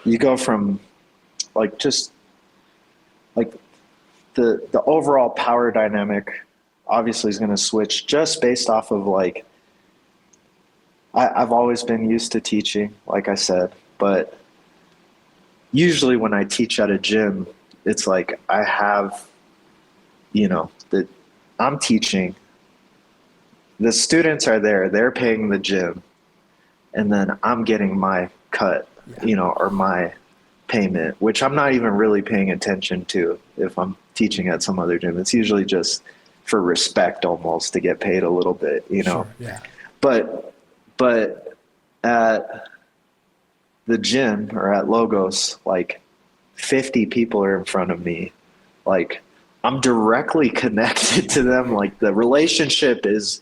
you go from like just like the overall power dynamic obviously is going to switch just based off of like I've always been used to teaching, like I said, but usually when I teach at a gym, it's like I have, you know, that I'm teaching, the students are there, they're paying the gym, and then I'm getting my cut, you know, or my payment, which I'm not even really paying attention to if I'm teaching at some other gym. It's usually just for respect almost to get paid a little bit, you know. Sure, yeah. But at the gym or at Logos, like 50 people are in front of me. Like I'm directly connected to them. Like the relationship is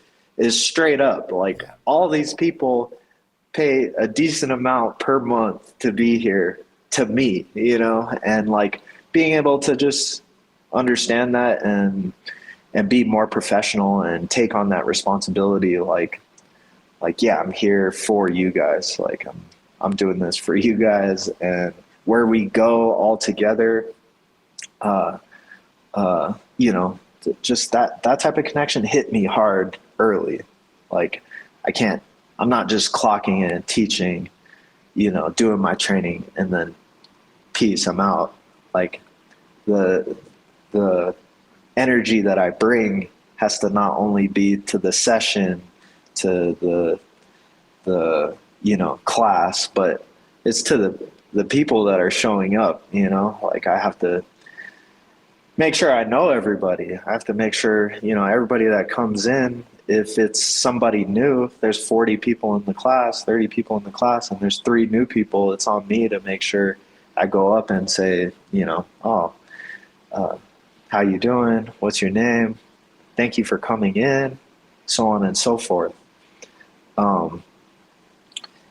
straight up. Like all these people pay a decent amount per month to be here to me, you know, and like being able to just understand that and be more professional and take on that responsibility. Like, yeah, I'm here for you guys. Like I'm doing this for you guys, and where we go all together, you know, just that type of connection hit me hard early. Like I'm not just clocking in and teaching, you know, doing my training and then peace, I'm out. Like the energy that I bring has to not only be to the session, to the you know, class, but it's to the people that are showing up, you know. Like I have to make sure I know everybody. I have to make sure, you know, everybody that comes in, if it's somebody new, if there's 40 people in the class, 30 people in the class, and there's 3 new people, it's on me to make sure I go up and say, you know, how you doing? What's your name? Thank you for coming in, so on and so forth.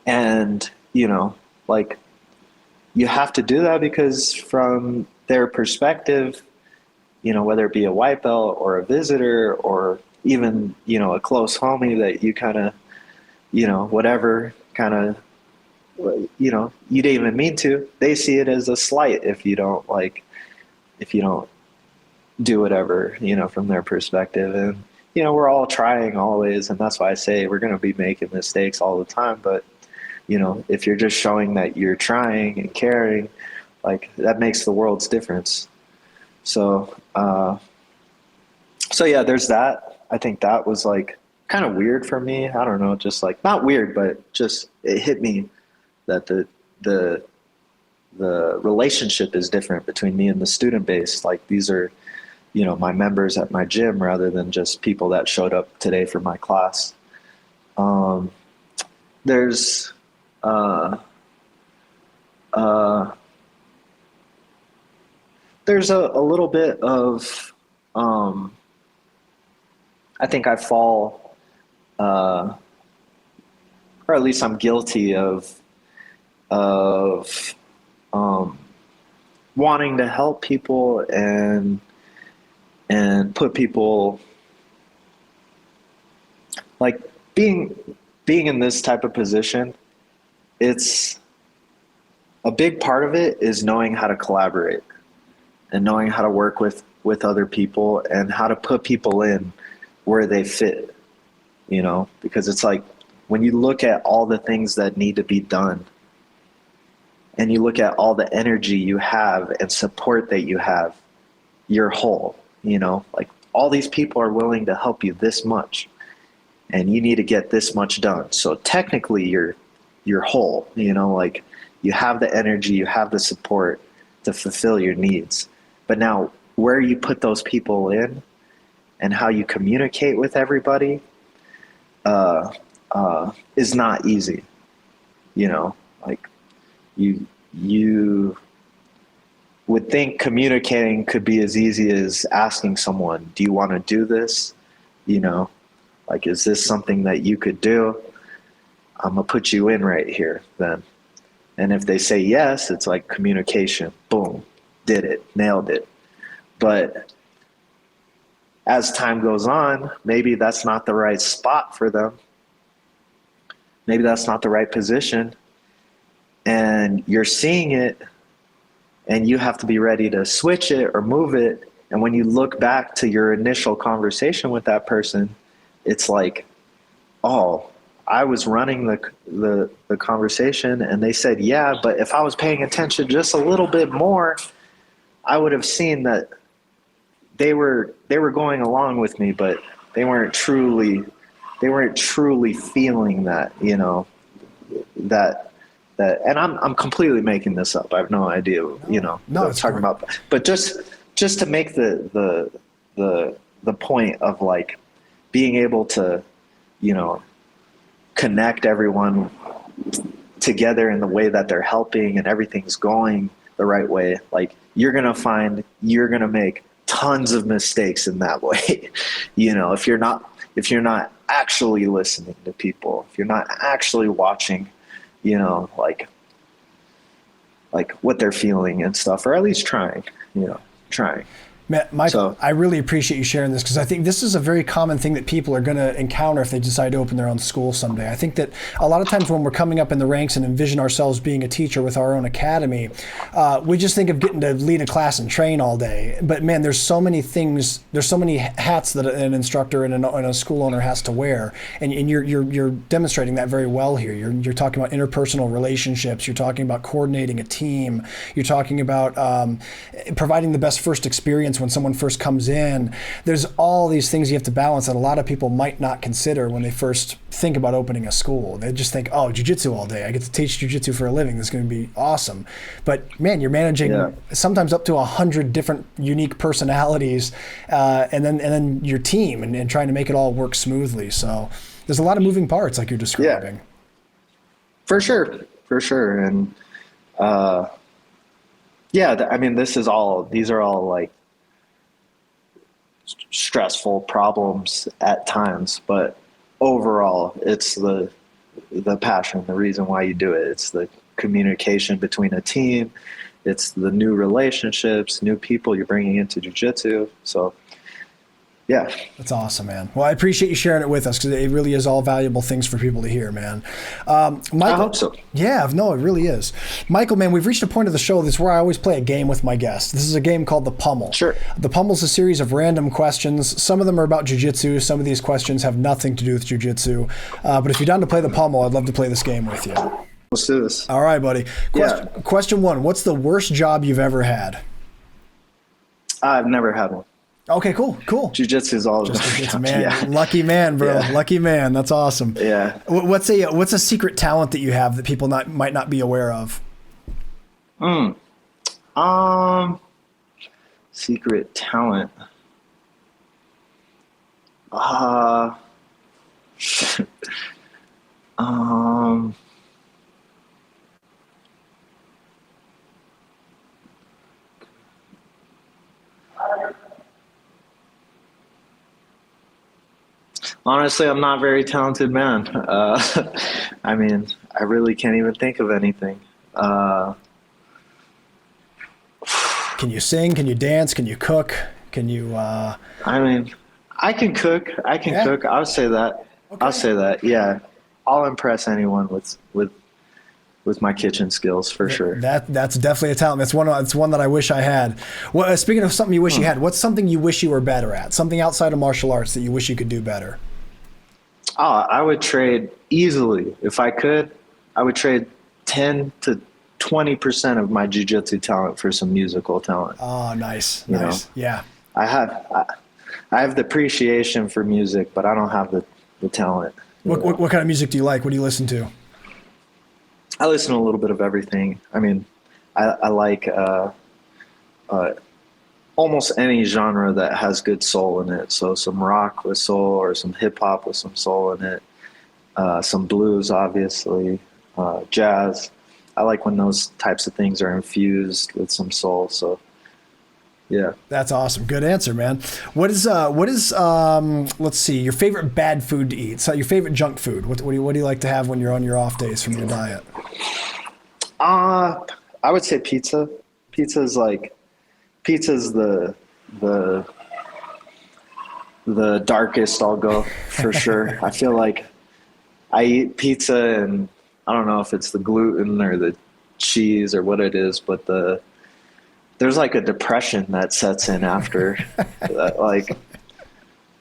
And, you know, like you have to do that because from their perspective, you know, whether it be a white belt or a visitor or even, you know, a close homie that you kind of, you know, whatever kind of, you know, you didn't even mean to, they see it as a slight if you don't do whatever, you know, from their perspective. And, you know, we're all trying always. And that's why I say we're going to be making mistakes all the time. But, you know, if you're just showing that you're trying and caring, like that makes the world's difference. So, yeah, there's that. I think that was like kind of weird for me. I don't know, just like not weird, but just it hit me that the relationship is different between me and the student base. Like these are, you know, my members at my gym rather than just people that showed up today for my class. There's a little bit of I think I fall or at least I'm guilty of wanting to help people and put people, like being in this type of position, it's a big part of it is knowing how to collaborate and knowing how to work with other people and how to put people in where they fit, you know, because it's like when you look at all the things that need to be done and you look at all the energy you have and support that you have, you're whole, you know, like all these people are willing to help you this much and you need to get this much done. So technically you're whole, you know, like you have the energy, you have the support to fulfill your needs. But now where you put those people in and how you communicate with everybody is not easy. You know, like you would think communicating could be as easy as asking someone, do you want to do this? You know, like, is this something that you could do? I'm gonna put you in right here then. And if they say yes, it's like communication. Boom, did it, nailed it. But as time goes on, maybe that's not the right spot for them. Maybe that's not the right position. And you're seeing it, and you have to be ready to switch it or move it. And when you look back to your initial conversation with that person, it's like, oh, I was running the conversation and they said, yeah, but if I was paying attention just a little bit more, I would have seen that they were going along with me, but they weren't truly feeling that, you know, that, and I'm completely making this up. I have no idea, you know, what I'm talking about, but just to make the point of like being able to, you know, connect everyone together in the way that they're helping and everything's going the right way. Like you're going to make tons of mistakes in that way. You know, if you're not actually listening to people, if you're not actually watching, you know, like what they're feeling and stuff, or at least trying. Michael, I really appreciate you sharing this, because I think this is a very common thing that people are going to encounter if they decide to open their own school someday. I think that a lot of times when we're coming up in the ranks and envision ourselves being a teacher with our own academy, we just think of getting to lead a class and train all day. But man, there's so many things, there's so many hats that an instructor and a school owner has to wear. And you're demonstrating that very well here. You're talking about interpersonal relationships. You're talking about coordinating a team. You're talking about providing the best first experience when someone first comes in. There's all these things you have to balance that a lot of people might not consider when they first think about opening a school. They just think, oh, jiu-jitsu all day. I get to teach jiu-jitsu for a living. This is going to be awesome. But man, you're managing sometimes up to 100 different unique personalities, and then your team and trying to make it all work smoothly. So there's a lot of moving parts like you're describing. Yeah, for sure. And I mean, these are all like stressful problems at times, but overall it's the passion, the reason why you do it. It's the communication between a team, it's the new relationships, new people you're bringing into jiu-jitsu. So yeah, that's awesome, man. Well, I appreciate you sharing it with us, because it really is all valuable things for people to hear, man. Michael, I hope so. Yeah, no, it really is. Michael, man, we've reached a point of the show. This is where I always play a game with my guests. This is a game called the Pummel. Sure. The Pummel is a series of random questions. Some of them are about jiu-jitsu. Some of these questions have nothing to do with jiu-jitsu. But if you're down to play the Pummel, I'd love to play this game with you. Let's do this. All right, buddy. Question one: what's the worst job you've ever had? I've never had one. Okay, cool. Jiu-jitsu is all just man. Yeah. Lucky man, bro. Yeah. Lucky man. That's awesome. Yeah. What's a secret talent that you have that people might not be aware of? Secret talent. Honestly, I'm not a very talented man. I mean, I really can't even think of anything. Can you sing? Can you dance? Can you cook? Can you? I mean, I can cook. Cook. I'll say that. Okay. I'll say that. Yeah, I'll impress anyone with my kitchen skills for sure. That's definitely a talent. That's one that I wish I had. Well, speaking of something you wish you had, what's something you wish you were better at? Something outside of martial arts that you wish you could do better? I would trade easily. If I could, I would trade 10 to 20% of my jiu-jitsu talent for some musical talent. Oh, nice. You know? Yeah. I have the appreciation for music, but I don't have the talent. What kind of music do you like? What do you listen to? I listen to a little bit of everything. I mean, I like almost any genre that has good soul in it. So some rock with soul, or some hip hop with some soul in it. Some blues, obviously, jazz. I like when those types of things are infused with some soul. So Yeah. That's awesome. Good answer, man. What is let's see, your favorite bad food to eat? So your favorite junk food. What do you like to have when you're on your off days from your diet? I would say pizza. Pizza's the darkest I'll go for sure. I feel like I eat pizza and I don't know if it's the gluten or the cheese or what it is, but there's like a depression that sets in after that. Like,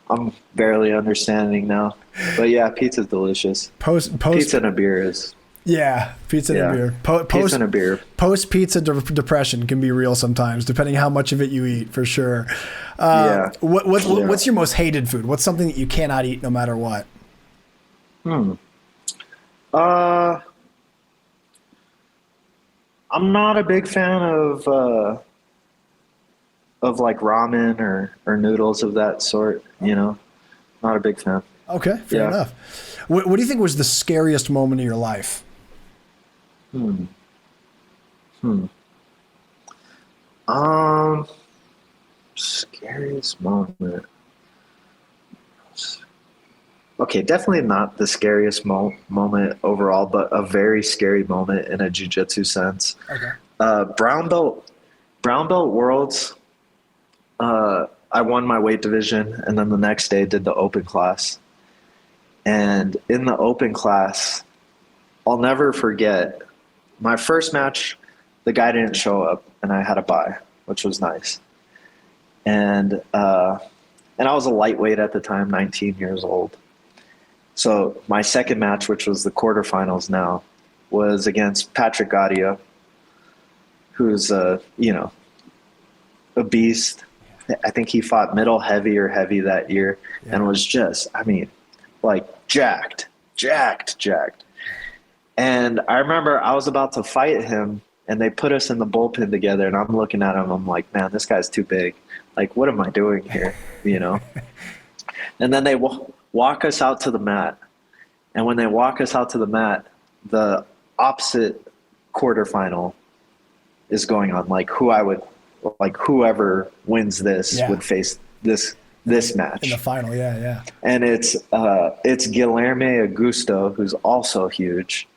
I'm barely understanding now, but yeah, pizza's delicious. Pizza and a beer is. Yeah, pizza and a beer. Pizza and a beer. Post pizza depression can be real sometimes, depending how much of it you eat, for sure. What's your most hated food? What's something that you cannot eat no matter what? I'm not a big fan of like ramen or noodles of that sort, you know. Not a big fan. Okay, fair enough. What do you think was the scariest moment of your life? Scariest moment. Okay, definitely not the scariest moment overall, but a very scary moment in a jiu-jitsu sense. Okay. Brown belt worlds. I won my weight division, and then the next day did the open class. And in the open class, I'll never forget my first match. The guy didn't show up, and I had a bye, which was nice. And I was a lightweight at the time, 19 years old. So my second match, which was the quarterfinals now, was against Patrick Gaudio, who's a beast. I think he fought middle heavy or heavy that year and was just, like jacked. And I remember I was about to fight him, and they put us in the bullpen together, and I'm looking at him. I'm like, man, this guy's too big. Like, what am I doing here? You know? And then they walk us out to the mat. And when they walk us out to the mat, the opposite quarterfinal is going on. Like, whoever wins this would face this match in the final. Yeah. And it's Guilherme Augusto, who's also huge,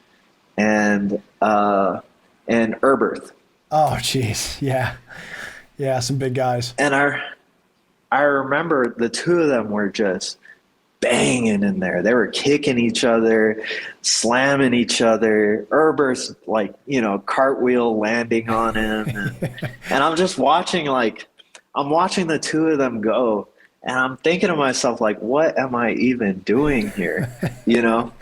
and Erberth. Oh, jeez. Yeah, some big guys. And I remember the two of them were just banging in there. They were kicking each other, slamming each other. Erberth's cartwheel landing on him. And I'm just watching, I'm watching the two of them go. And I'm thinking to myself, like, what am I even doing here? You know?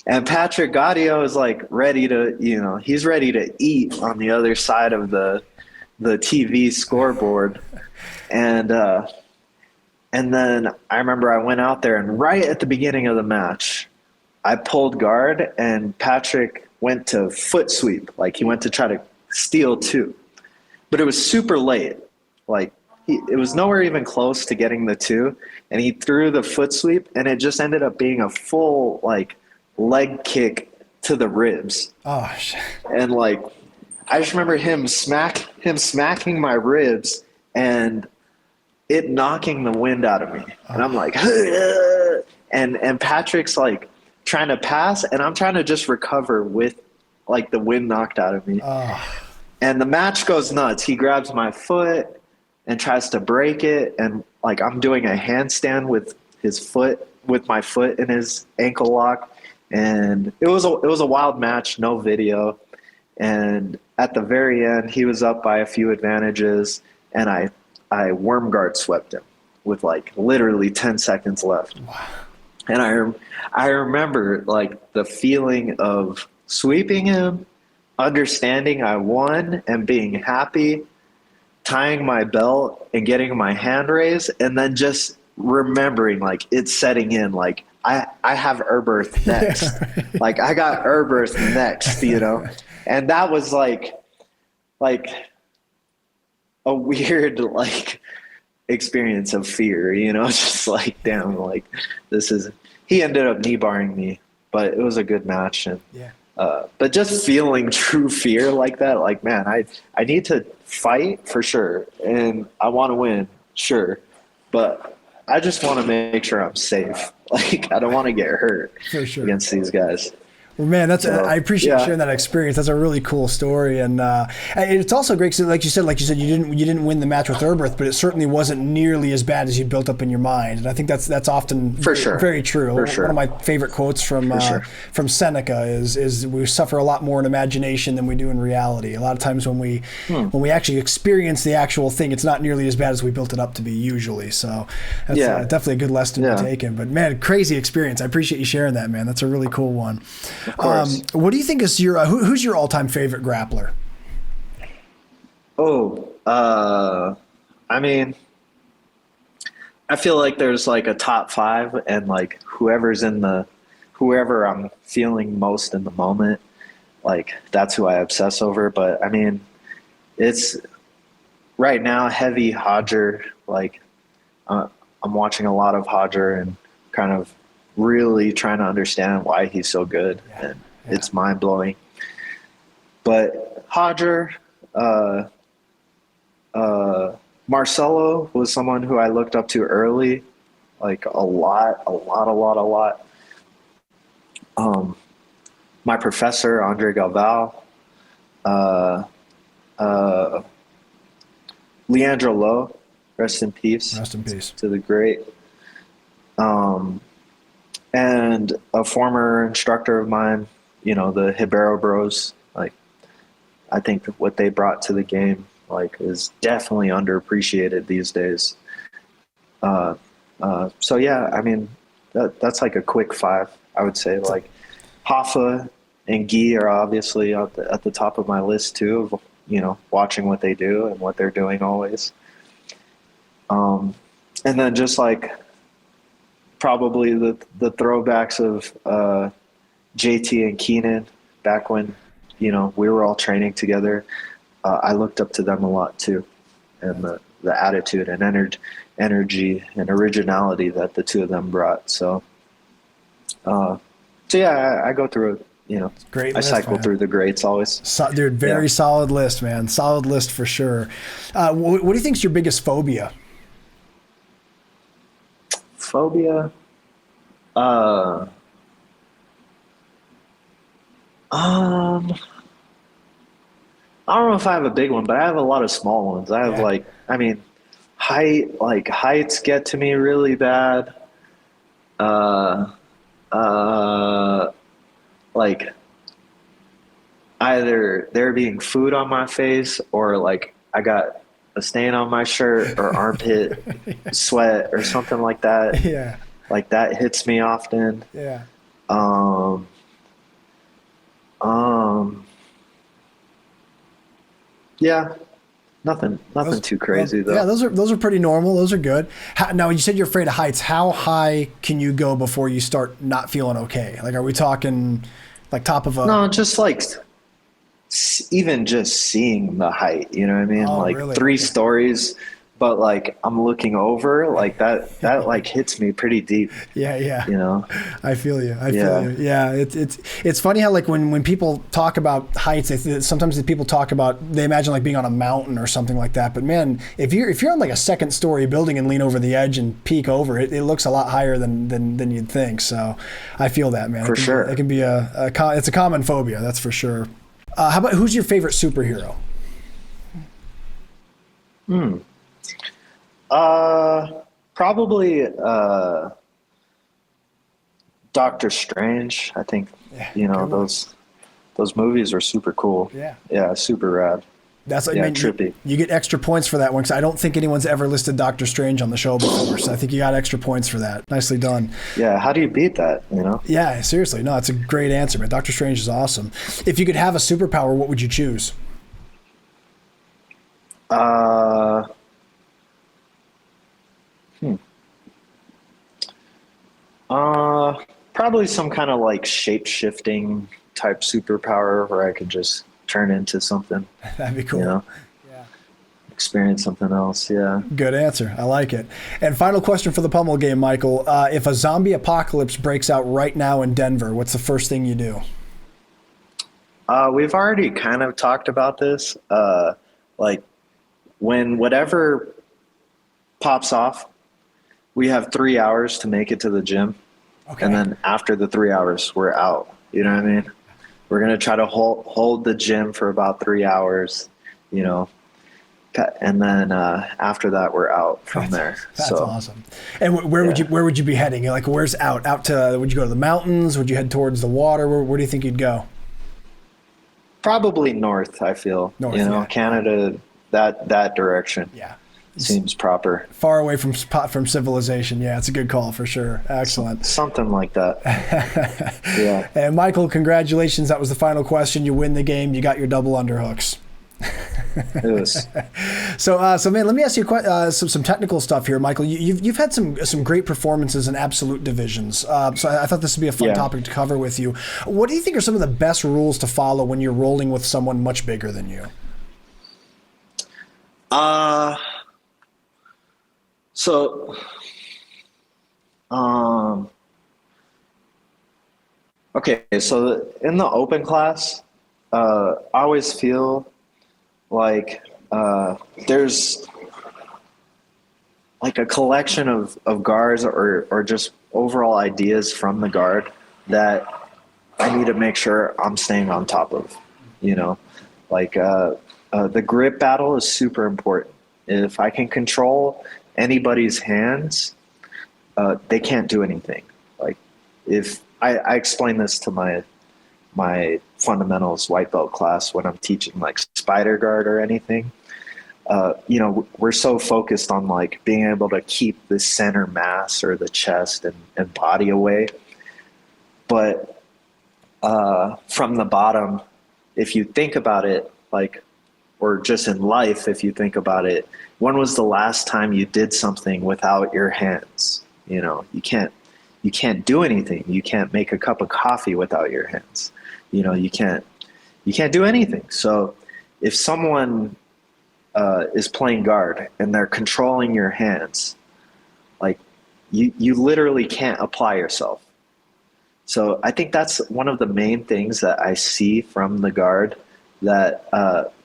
And Patrick Gaudio is ready to, he's ready to eat on the other side of the TV scoreboard. And then I remember I went out there, and right at the beginning of the match, I pulled guard, and Patrick went to foot sweep. He went to try to steal two. But it was super late. It was nowhere even close to getting the two. And he threw the foot sweep, and it just ended up being a full, leg kick to the ribs. Oh, shit. And, I just remember him smacking my ribs and it knocking the wind out of me. And I'm like, and Patrick's trying to pass, and I'm trying to just recover with the wind knocked out of me. And the match goes nuts. He grabs my foot and tries to break it. And I'm doing a handstand with my foot in his ankle lock. And it was a wild match, no video. And at the very end, he was up by a few advantages, and I worm guard swept him with literally 10 seconds left. Wow. And I remember the feeling of sweeping him, understanding I won and being happy, tying my belt and getting my hand raised, and then just remembering it's setting in I have Erberth next. I got Erberth next, And that was a weird experience of fear, just damn, this is. He ended up knee barring me, but it was a good match, and But just feeling true fear like that, like, man, I need to fight for sure, and I want to win, sure, but I just want to make sure I'm safe. Like, I don't want to get hurt For sure. against these guys. Well, man, I appreciate sharing that experience. That's a really cool story, and it's also great because, like you said, you didn't win the match with Erbert, but it certainly wasn't nearly as bad as you built up in your mind. And I think that's often very true. One of my favorite quotes from Seneca is we suffer a lot more in imagination than we do in reality. A lot of times when we actually experience the actual thing, it's not nearly as bad as we built it up to be usually. So that's definitely a good lesson to be taken. But man, crazy experience. I appreciate you sharing that, man. That's a really cool one. Of course. What do you think is your who's your all-time favorite grappler? I mean, I feel like there's like a top 5, and like whoever I'm feeling most in the moment, like that's who I obsess over. But I mean, it's right now heavy Hodger. Like I'm watching a lot of Hodger and kind of really trying to understand why he's so good, and it's mind-blowing. But Hodger, Marcelo was someone who I looked up to early, like a lot. My professor, Andre Galval, Leandro Lowe, rest in peace to the great. And a former instructor of mine, the Hibero Bros, like, I think what they brought to the game, like, is definitely underappreciated these days. So yeah, I mean, that's like a quick 5, I would say. Like, Hoffa and Guy are obviously at the top of my list too, of, watching what they do and what they're doing always. And then just like, probably the throwbacks of JT and Keenan back when, we were all training together. I looked up to them a lot too, and the attitude and energy and originality that the two of them brought. So yeah, I go through it. Great I list, cycle man. through the greats always. Very solid list, man. Solid list for sure. What do you think is your biggest phobia? Phobia? I don't know if I have a big one, but I have a lot of small ones. I have heights get to me really bad. Like either there being food on my face, or like I got a stain on my shirt or armpit sweat or something like that. Yeah. Like that hits me often. Yeah. Yeah. Nothing too crazy though. Yeah, those are pretty normal. Those are good. Now, you said you're afraid of heights. How high can you go before you start not feeling okay? Like, are we talking like top of a? No, just like even just seeing the height. You know what I mean? Oh, like really? 3 stories, but like I'm looking over, like that like hits me pretty deep. Yeah. I feel you. I feel you. Yeah. It's funny how, like, when people talk about heights, sometimes people talk about, they imagine like being on a mountain or something like that. But man, if you're on like a 2nd story building and lean over the edge and peek over it, it looks a lot higher than you'd think. So I feel that, man. For sure. It can be it's a common phobia. That's for sure. How about, who's your favorite superhero? Probably Doctor Strange. I think those movies are super cool. Yeah, super rad. That's like, trippy. You get extra points for that one, because I don't think anyone's ever listed Doctor Strange on the show before, so I think you got extra points for that. Nicely done. Yeah, how do you beat that? Yeah, seriously, no, it's a great answer, man. Doctor Strange is awesome. If you could have a superpower, what would you choose? Probably some kind of like shape-shifting type superpower where I could just turn into something. That'd be cool. Yeah. Experience something else. Yeah. Good answer. I like it. And final question for the pummel game, Michael. If a zombie apocalypse breaks out right now in Denver, what's the first thing you do? We've already kind of talked about this. Like when whatever pops off, we have 3 hours to make it to the gym. Okay. And then after the 3 hours, we're out. You know what I mean? We're going to try to hold the gym for about 3 hours, you know, and then after that, we're out from there. That's awesome. And where would you be heading? Like, where's out? Out to, would you go to the mountains? Would you head towards the water? Where do you think you'd go? Probably north, I feel. North, you know, Canada, that direction. Yeah. Seems proper. Far away from civilization. Yeah, it's a good call for sure. Excellent. Something like that. Yeah. And Michael, congratulations. That was the final question. You win the game. You got your double underhooks. Yes. So man, let me ask you some technical stuff here, Michael. You've had some great performances in absolute divisions. So I thought this would be a fun topic to cover with you. What do you think are some of the best rules to follow when you're rolling with someone much bigger than you? Okay, so in the open class, I always feel like there's like a collection of guards or just overall ideas from the guard that I need to make sure I'm staying on top of, you know, like the grip battle is super important. If I can control anybody's hands, they can't do anything. Like if I explain this to my fundamentals white belt class when I'm teaching like spider guard or anything, you know, we're so focused on like being able to keep the center mass or the chest and body away. But from the bottom, if you think about it, like, or just in life, if you think about it, when was the last time you did something without your hands? You know, you can't do anything. You can't make a cup of coffee without your hands. You know, you can't do anything. So if someone is playing guard and they're controlling your hands, like you literally can't apply yourself. So I think that's one of the main things that I see from the guard that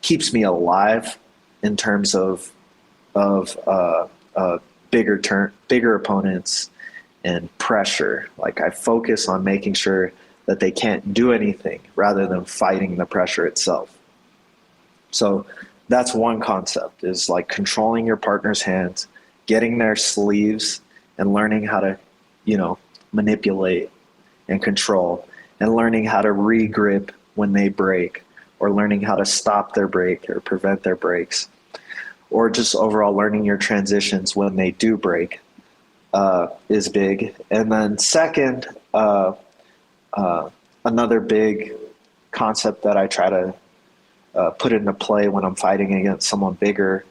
keeps me alive in terms of bigger opponents and pressure. Like I focus on making sure that they can't do anything rather than fighting the pressure itself. So that's one concept, is like controlling your partner's hands, getting their sleeves and learning how to, you know, manipulate and control, and learning how to re-grip when they break, or learning how to stop their break or prevent their breaks, or just overall learning your transitions when they do break is big. And then second, another big concept that I try to put into play when I'm fighting against someone bigger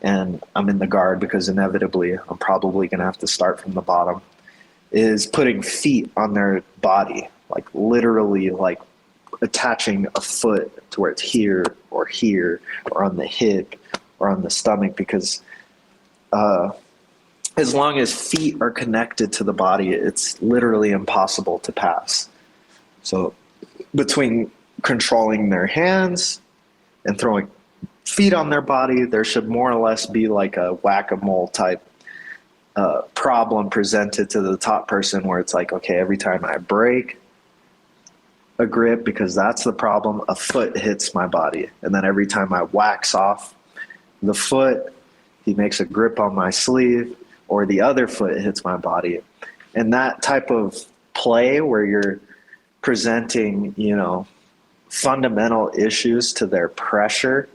and I'm in the guard, because inevitably I'm probably going to have to start from the bottom, is putting feet on their body, like literally like attaching a foot to where it's here or on the hip or on the stomach, because as long as feet are connected to the body, it's literally impossible to pass. So between controlling their hands and throwing feet on their body, there should more or less be like a whack-a-mole type problem presented to the top person, where it's like, okay, every time I break a grip, because that's the problem, a foot hits my body. And then every time I wax off the foot, he makes a grip on my sleeve, or the other foot hits my body. And that type of play where you're presenting, you know, fundamental issues to their pressure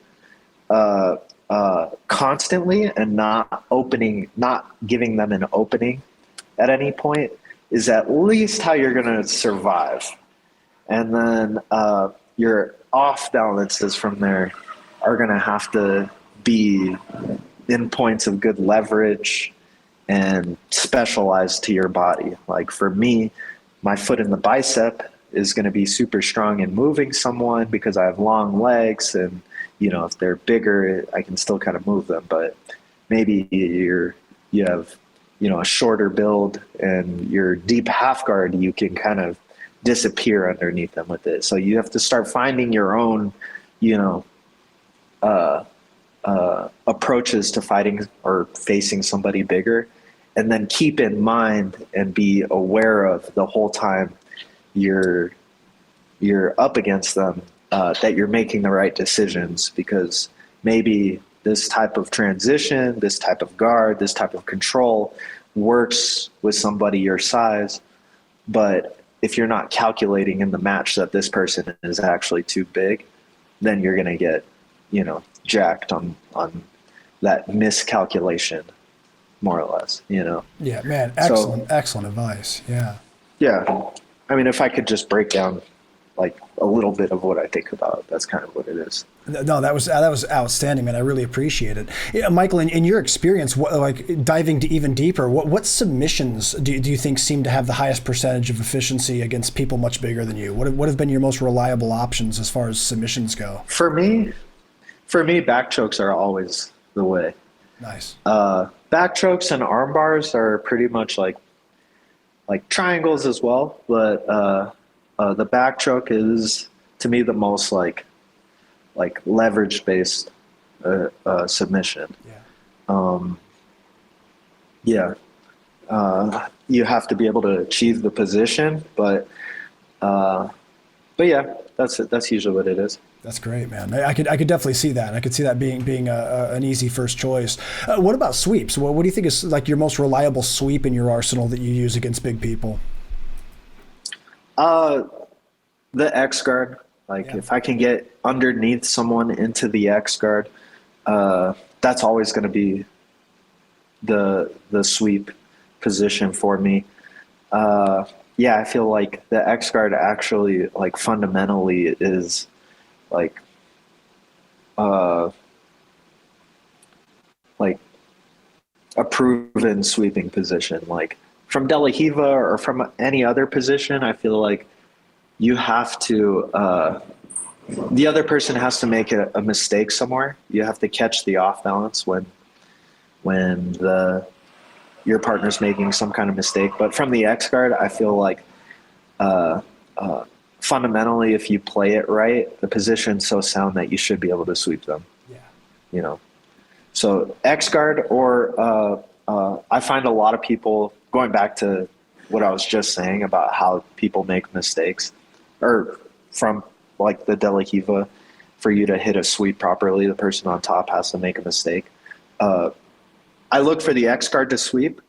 constantly, and not giving them an opening at any point, is at least how you're going to survive. And then your off balances from there are going to have to be in points of good leverage and specialized to your body. Like for me, my foot in the bicep is going to be super strong in moving someone because I have long legs, and you know, if they're bigger, I can still kind of move them. But maybe you have, you know, a shorter build and your deep half guard, you can kind of disappear underneath them with it. So you have to start finding your own, approaches to fighting or facing somebody bigger, and then keep in mind and be aware of the whole time you're up against them, that you're making the right decisions, because maybe this type of transition, this type of guard, this type of control works with somebody your size, but if you're not calculating in the match that this person is actually too big, then you're going to get, jacked on that miscalculation, more or less, Yeah, man. Excellent advice. Yeah. Yeah. I mean, if I could just break down like a little bit of what I think about, that's kind of what it is. No, that was outstanding, man. I really appreciate it. Yeah, Michael, in your experience, diving even deeper, what submissions do you think seem to have the highest percentage of efficiency against people much bigger than you? What have been your most reliable options as far as submissions go? For me, back chokes are always the way. Nice. Back chokes and arm bars are pretty much like triangles as well, but the back choke is, to me, the most like leverage based submission. Yeah. You have to be able to achieve the position, but yeah, that's usually what it is. That's great, man. I could definitely see that. I could see that being an easy first choice. What about sweeps? What do you think is like your most reliable sweep in your arsenal that you use against big people? The X guard. If I can get underneath someone into the X guard, that's always going to be the sweep position for me. I feel like the X guard actually fundamentally is a proven sweeping position. Like from De La Hiva or from any other position, I feel like you have to, the other person has to make a mistake somewhere. You have to catch the off balance when your partner's making some kind of mistake. But from the X guard, I feel like fundamentally, if you play it right, the position's so sound that you should be able to sweep them. Yeah. So X guard, or I find a lot of people, going back to what I was just saying about how people make mistakes, or from like the De La Hiva, for you to hit a sweep properly, the person on top has to make a mistake. I look for the X guard to sweep,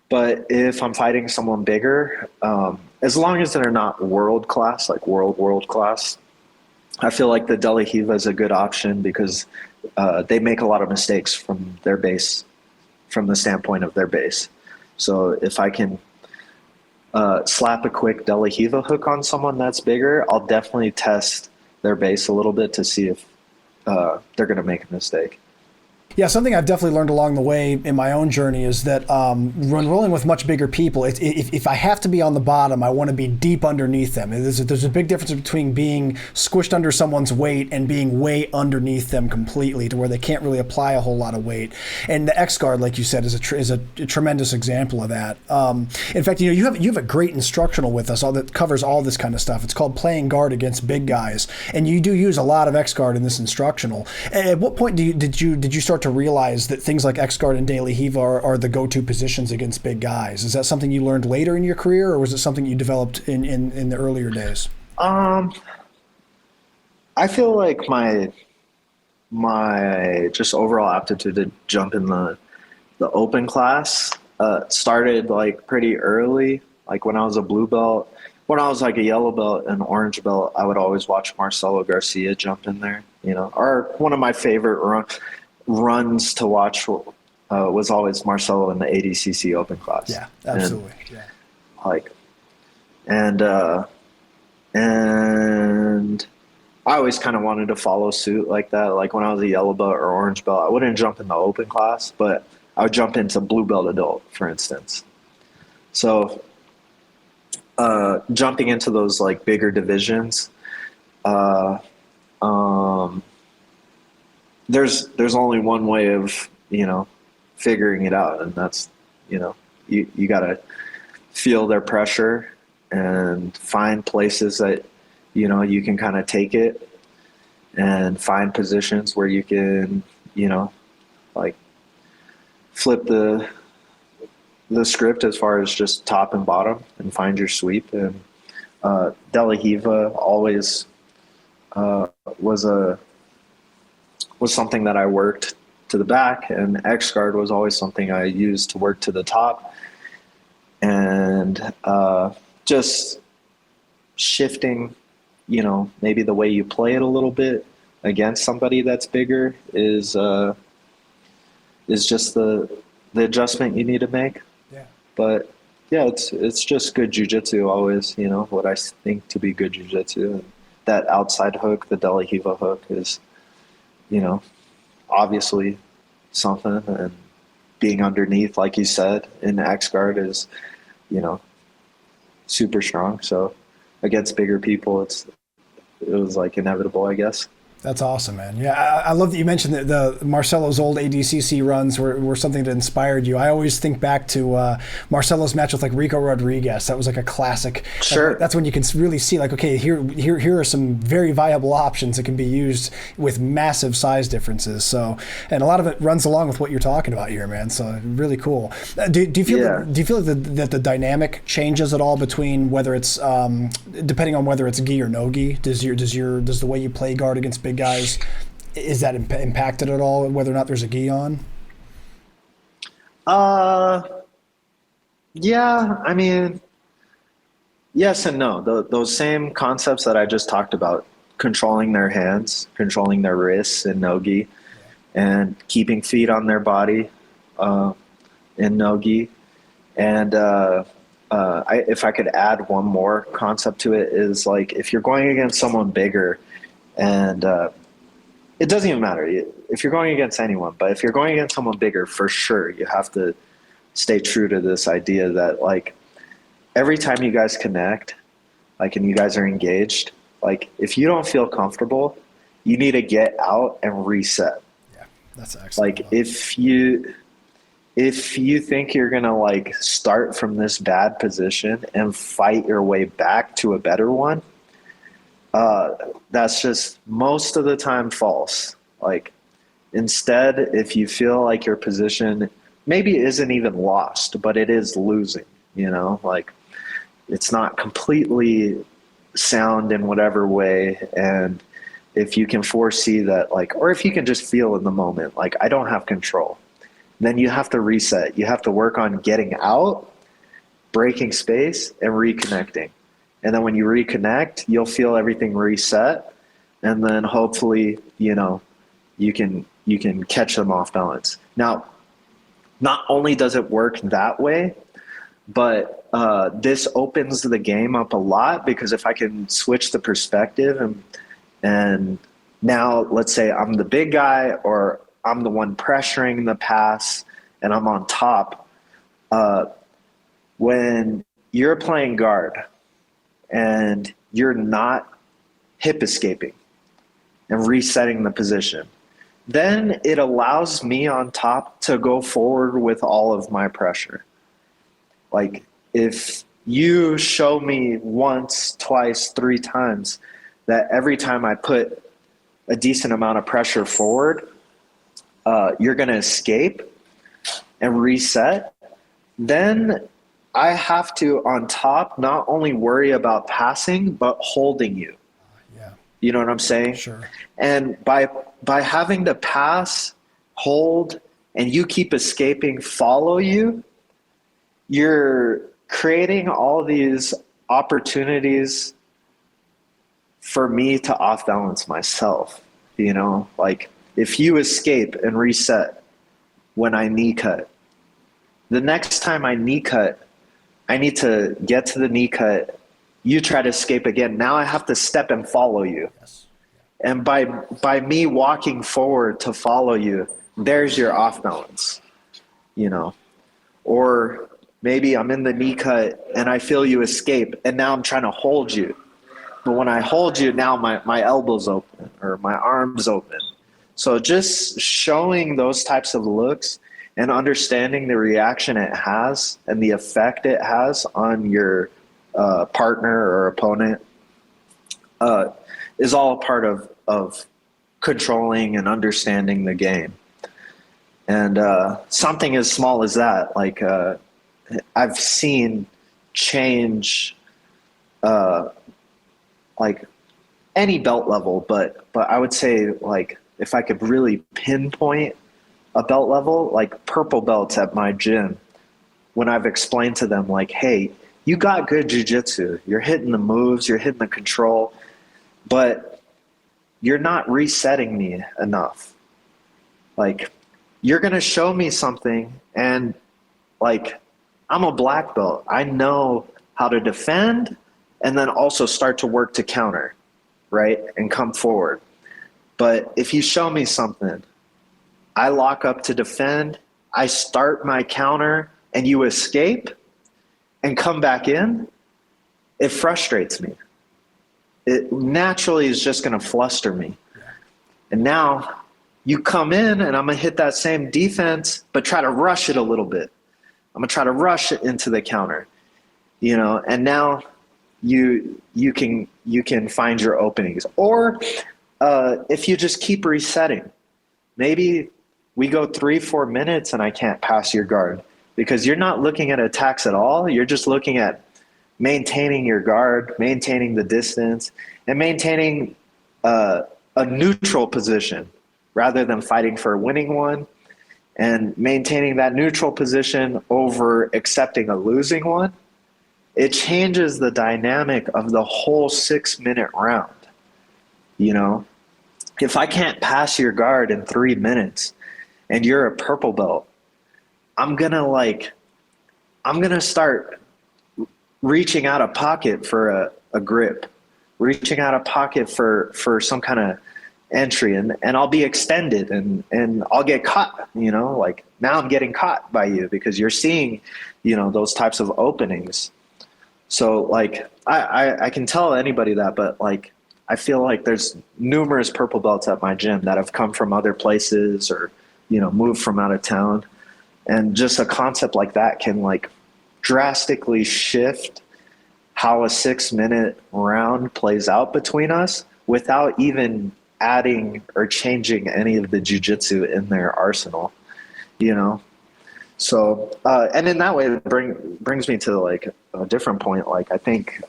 but if I'm fighting someone bigger, as long as they're not world class, like world class, I feel like the De La Hiva is a good option, because they make a lot of mistakes from their base, from the standpoint of their base. So if I can slap a quick De La Hiva hook on someone that's bigger, I'll definitely test their base a little bit to see if they're going to make a mistake. Yeah, something I've definitely learned along the way in my own journey is that when rolling with much bigger people, if I have to be on the bottom, I want to be deep underneath them. There's a big difference between being squished under someone's weight and being way underneath them completely, to where they can't really apply a whole lot of weight. And the X guard, like you said, is a tremendous example of that. In fact, you have a great instructional with us that covers all this kind of stuff. It's called Playing Guard Against Big Guys, and you do use a lot of X guard in this instructional. At what point did you start to realize that things like X guard and De La Hiva are the go-to positions against big guys? Is that something you learned later in your career, or was it something you developed in the earlier days? I feel like my just overall aptitude to jump in the open class started like pretty early. Like when I was a blue belt, when I was like a yellow belt and orange belt, I would always watch Marcelo Garcia jump in there, or one of my favorite runs to watch was always Marcelo in the ADCC open class. Yeah, absolutely. And I always kind of wanted to follow suit like that. Like when I was a yellow belt or orange belt, I wouldn't jump in the open class, but I would jump into blue belt adult, for instance. So jumping into those like bigger divisions, there's only one way of, figuring it out. And that's, you gotta feel their pressure and find places that, you know, you can kind of take it, and find positions where you can, you know, like flip the script as far as just top and bottom and find your sweep. And De La Riva always was something that I worked to the back, and X guard was always something I used to work to the top. And just shifting, you know, maybe the way you play it a little bit against somebody that's bigger is just the adjustment you need to make. Yeah. But yeah, it's just good jiu-jitsu always, you know, what I think to be good jiu-jitsu. And that outside hook, the De La Riva hook, is, you know, obviously something. And being underneath, like you said, in X guard is, you know, super strong. So against bigger people, it was like inevitable, I guess. That's awesome, man. Yeah, I love that you mentioned that the Marcelo's old ADCC runs were something that inspired you. I always think back to Marcelo's match with like Rico Rodriguez. That was like a classic. Sure. That's when you can really see like, okay, here are some very viable options that can be used with massive size differences. So, and a lot of it runs along with what you're talking about here, man. So really cool. Do you feel that the dynamic changes at all between whether it's depending on whether it's gi or no gi? Does the way you play guard against big guys, is that impacted at all, whether or not there's a gi on? Yeah, I mean, yes and no. Those same concepts that I just talked about, controlling their hands, controlling their wrists in no-gi, and keeping feet on their body in no-gi. And if I could add one more concept to it, is like if you're going against someone bigger, and it doesn't even matter if you're going against anyone, but if you're going against someone bigger, for sure, you have to stay true to this idea that like every time you guys connect, like, and you guys are engaged, like if you don't feel comfortable, you need to get out and reset. Yeah, that's excellent. Like if you think you're going to like start from this bad position and fight your way back to a better one, that's just most of the time false. Like instead, if you feel like your position maybe isn't even lost, but it is losing, you know, like it's not completely sound in whatever way. And if you can foresee that, like, or if you can just feel in the moment, like I don't have control, then you have to reset. You have to work on getting out, breaking space, and reconnecting. And then when you reconnect, you'll feel everything reset. And then hopefully, you know, you can catch them off balance. Now, not only does it work that way, but this opens the game up a lot, because if I can switch the perspective and now let's say I'm the big guy, or I'm the one pressuring the pass and I'm on top, when you're playing guard and you're not hip escaping and resetting the position, then it allows me on top to go forward with all of my pressure. Like if you show me once, twice, 3 times that every time I put a decent amount of pressure forward, you're going to escape and reset, then I have to, on top, not only worry about passing, but holding you. Yeah. You know what I'm saying? Sure. And by having to pass, hold, and you keep escaping, follow you, you're creating all these opportunities for me to off balance myself. You know, like if you escape and reset when I knee cut, the next time I knee cut, I need to get to the knee cut. You try to escape again. Now I have to step and follow you. Yes. And by me walking forward to follow you, there's your off balance, you know. Or maybe I'm in the knee cut and I feel you escape, and now I'm trying to hold you. But when I hold you, now my elbow's open or my arm's open. So just showing those types of looks and understanding the reaction it has and the effect it has on your partner or opponent, is all a part of controlling and understanding the game. And something as small as that, like I've seen change, like any belt level, but I would say, like, if I could really pinpoint a belt level, like purple belts at my gym, when I've explained to them, like, hey, you got good jiu-jitsu, you're hitting the moves, you're hitting the control, but you're not resetting me enough. Like, you're going to show me something, and like, I'm a black belt. I know how to defend and then also start to work to counter, right? And come forward. But if you show me something, I lock up to defend, I start my counter, and you escape and come back in, it frustrates me. It naturally is just going to fluster me. And now you come in and I'm going to hit that same defense, but try to rush it a little bit. I'm going to try to rush it into the counter, you know, and now you can find your openings. Or if you just keep resetting, maybe we go 3-4 minutes and I can't pass your guard because you're not looking at attacks at all. You're just looking at maintaining your guard, maintaining the distance, and maintaining a neutral position rather than fighting for a winning one, and maintaining that neutral position over accepting a losing one. It changes the dynamic of the whole 6-minute round. You know, if I can't pass your guard in 3 minutes and you're a purple belt, I'm going to start reaching out of pocket for a grip, reaching out of pocket for some kind of entry, and I'll be extended and I'll get caught, you know, like now I'm getting caught by you because you're seeing, you know, those types of openings. So like, I can tell anybody that, but like, I feel like there's numerous purple belts at my gym that have come from other places or, you know, moved from out of town. And just a concept like that can like drastically shift how a 6-minute round plays out between us without even adding or changing any of the jiu-jitsu in their arsenal, you know? So, and in that way, it brings me to like a different point. Like, I think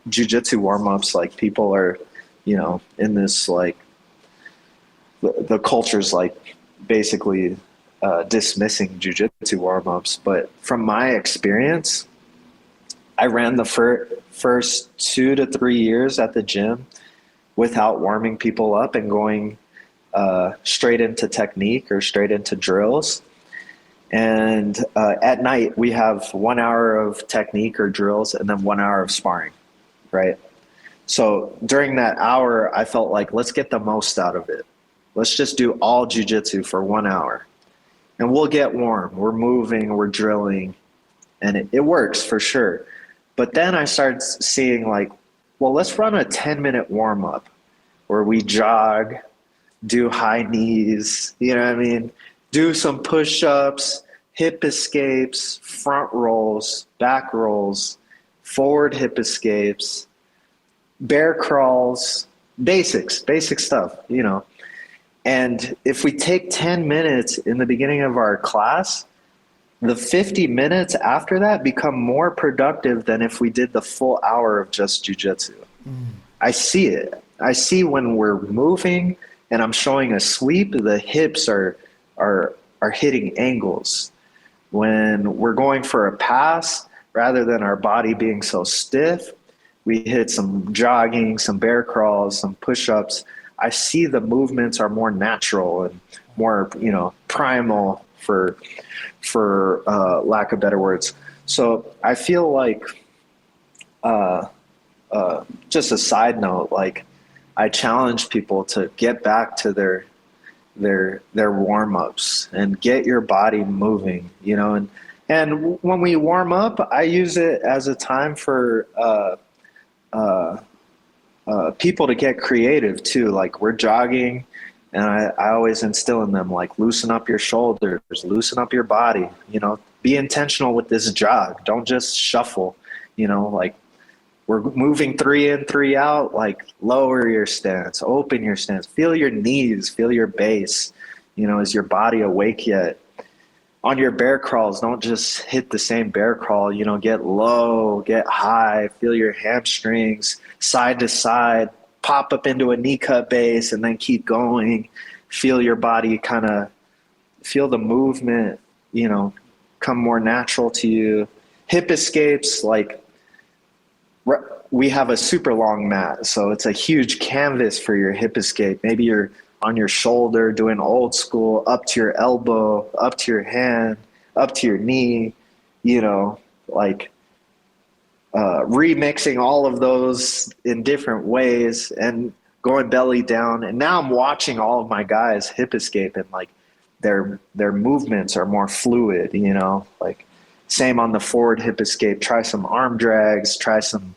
jiu-jitsu warm-ups, like people are, you know, in this, like the culture's like basically dismissing jiu-jitsu warm-ups. But from my experience, I ran the first 2 to 3 years at the gym without warming people up and going straight into technique or straight into drills. And at night, we have 1 hour of technique or drills and then 1 hour of sparring, right? So during that hour, I felt like, let's get the most out of it. Let's just do all jiu-jitsu for 1 hour. And we'll get warm. We're moving, we're drilling, and it works for sure. But then I started seeing like, well, let's run a 10-minute warm-up where we jog, do high knees, you know what I mean? Do some push-ups, hip escapes, front rolls, back rolls, forward hip escapes, bear crawls, basic stuff, you know. And if we take 10 minutes in the beginning of our class, the 50 minutes after that become more productive than if we did the full hour of just jiu-jitsu. I see it. I see when we're moving and I'm showing a sweep, the hips are hitting angles. When we're going for a pass, rather than our body being so stiff, we hit some jogging, some bear crawls, some push-ups. I see the movements are more natural and more, you know, primal for lack of better words. So I feel like, just a side note, like I challenge people to get back to their warm-ups and get your body moving, you know, and when we warm up, I use it as a time for people to get creative too. Like we're jogging and I always instill in them, like, loosen up your shoulders, loosen up your body, you know, be intentional with this jog. Don't just shuffle, like we're moving 3 in, 3 out, like lower your stance, open your stance, feel your knees, feel your base. Is your body awake yet? On your bear crawls, don't just hit the same bear crawl, get low, get high, feel your hamstrings side to side, pop up into a knee cut base and then keep going. Feel your body feel the movement, come more natural to you. Hip escapes, like we have a super long mat, so it's a huge canvas for your hip escape. Maybe you're on your shoulder doing old school, up to your elbow, up to your hand, up to your knee, remixing all of those in different ways and going belly down. And now I'm watching all of my guys hip escape, and like their movements are more fluid, like same on the forward hip escape. Try some arm drags, try some,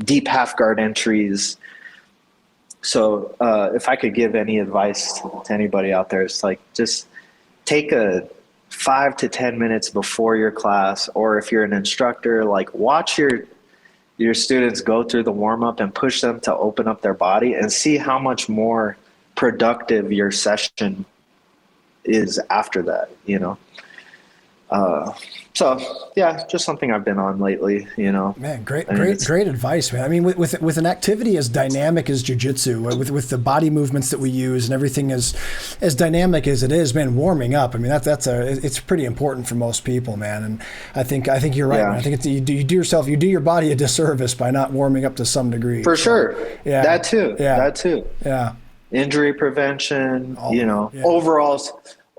deep half guard entries. So if I could give any advice to anybody out there, it's like just take a 5 to 10 minutes before your class, or if you're an instructor, like watch your students go through the warm-up and push them to open up their body and see how much more productive your session is after that, So yeah, just something I've been on lately, Man, great advice, man. I mean, with an activity as dynamic as jiu-jitsu, with the body movements that we use and everything as dynamic as it is, man, warming up. I mean, it's pretty important for most people, man. And I think you're right, man. I think you do your body a disservice by not warming up to some degree. For sure. Yeah. That too. Yeah. Injury prevention,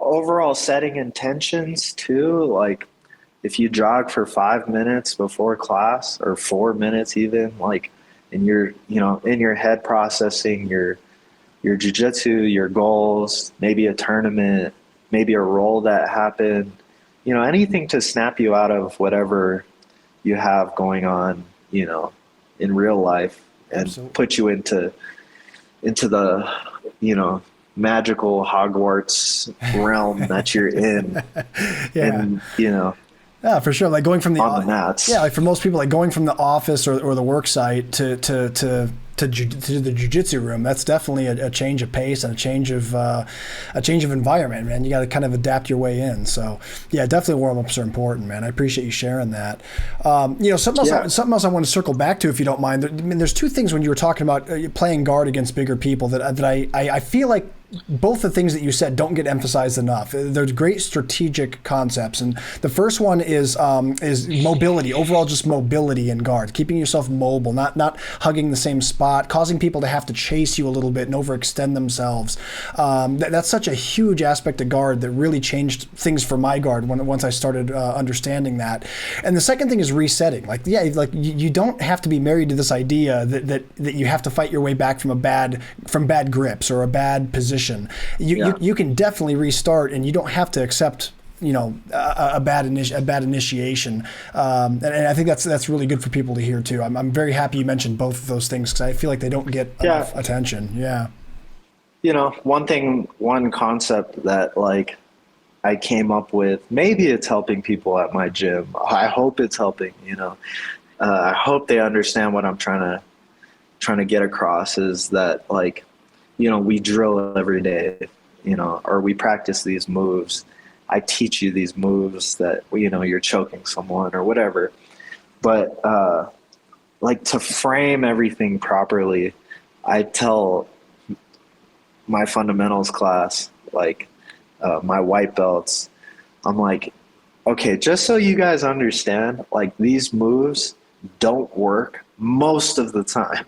overall setting intentions too, like if you jog for 5 minutes before class or 4 minutes even, like, and you're, in your head processing your jiu-jitsu, your goals, maybe a tournament, maybe a roll that happened, anything to snap you out of whatever you have going on, in real life and Absolutely. Put you into the, magical Hogwarts realm that you're in. Yeah. And, Yeah, for sure. Like going from on the mats. Yeah, like for most people, like going from the office or the work site to the jiu-jitsu room, that's definitely a change of pace and a change of environment, man. You got to kind of adapt your way in. So yeah, definitely warm-ups are important, man. I appreciate you sharing that. Something else I want to circle back to, if you don't mind. There's two things when you were talking about playing guard against bigger people that I feel like both the things that you said don't get emphasized enough. There's great strategic concepts, and the first one is mobility, overall just mobility in guard, keeping yourself mobile, not hugging the same spot, causing people to have to chase you a little bit and overextend themselves. That's such a huge aspect of guard that really changed things for my guard once I started understanding that. And the second thing is resetting. Like you don't have to be married to this idea that you have to fight your way back from bad grips or a bad position. You can definitely restart, and you don't have to accept a bad initiation, and I think that's really good for people to hear too. I'm very happy you mentioned both of those things because I feel like they don't get enough attention. Yeah. One concept that like I came up with, maybe it's helping people at my gym. I hope it's helping. I hope they understand what I'm trying to get across is that like. We drill every day, or we practice these moves. I teach you these moves that, you're choking someone or whatever. But like to frame everything properly, I tell my fundamentals class, like my white belts, I'm like, okay, just so you guys understand, like these moves don't work most of the time.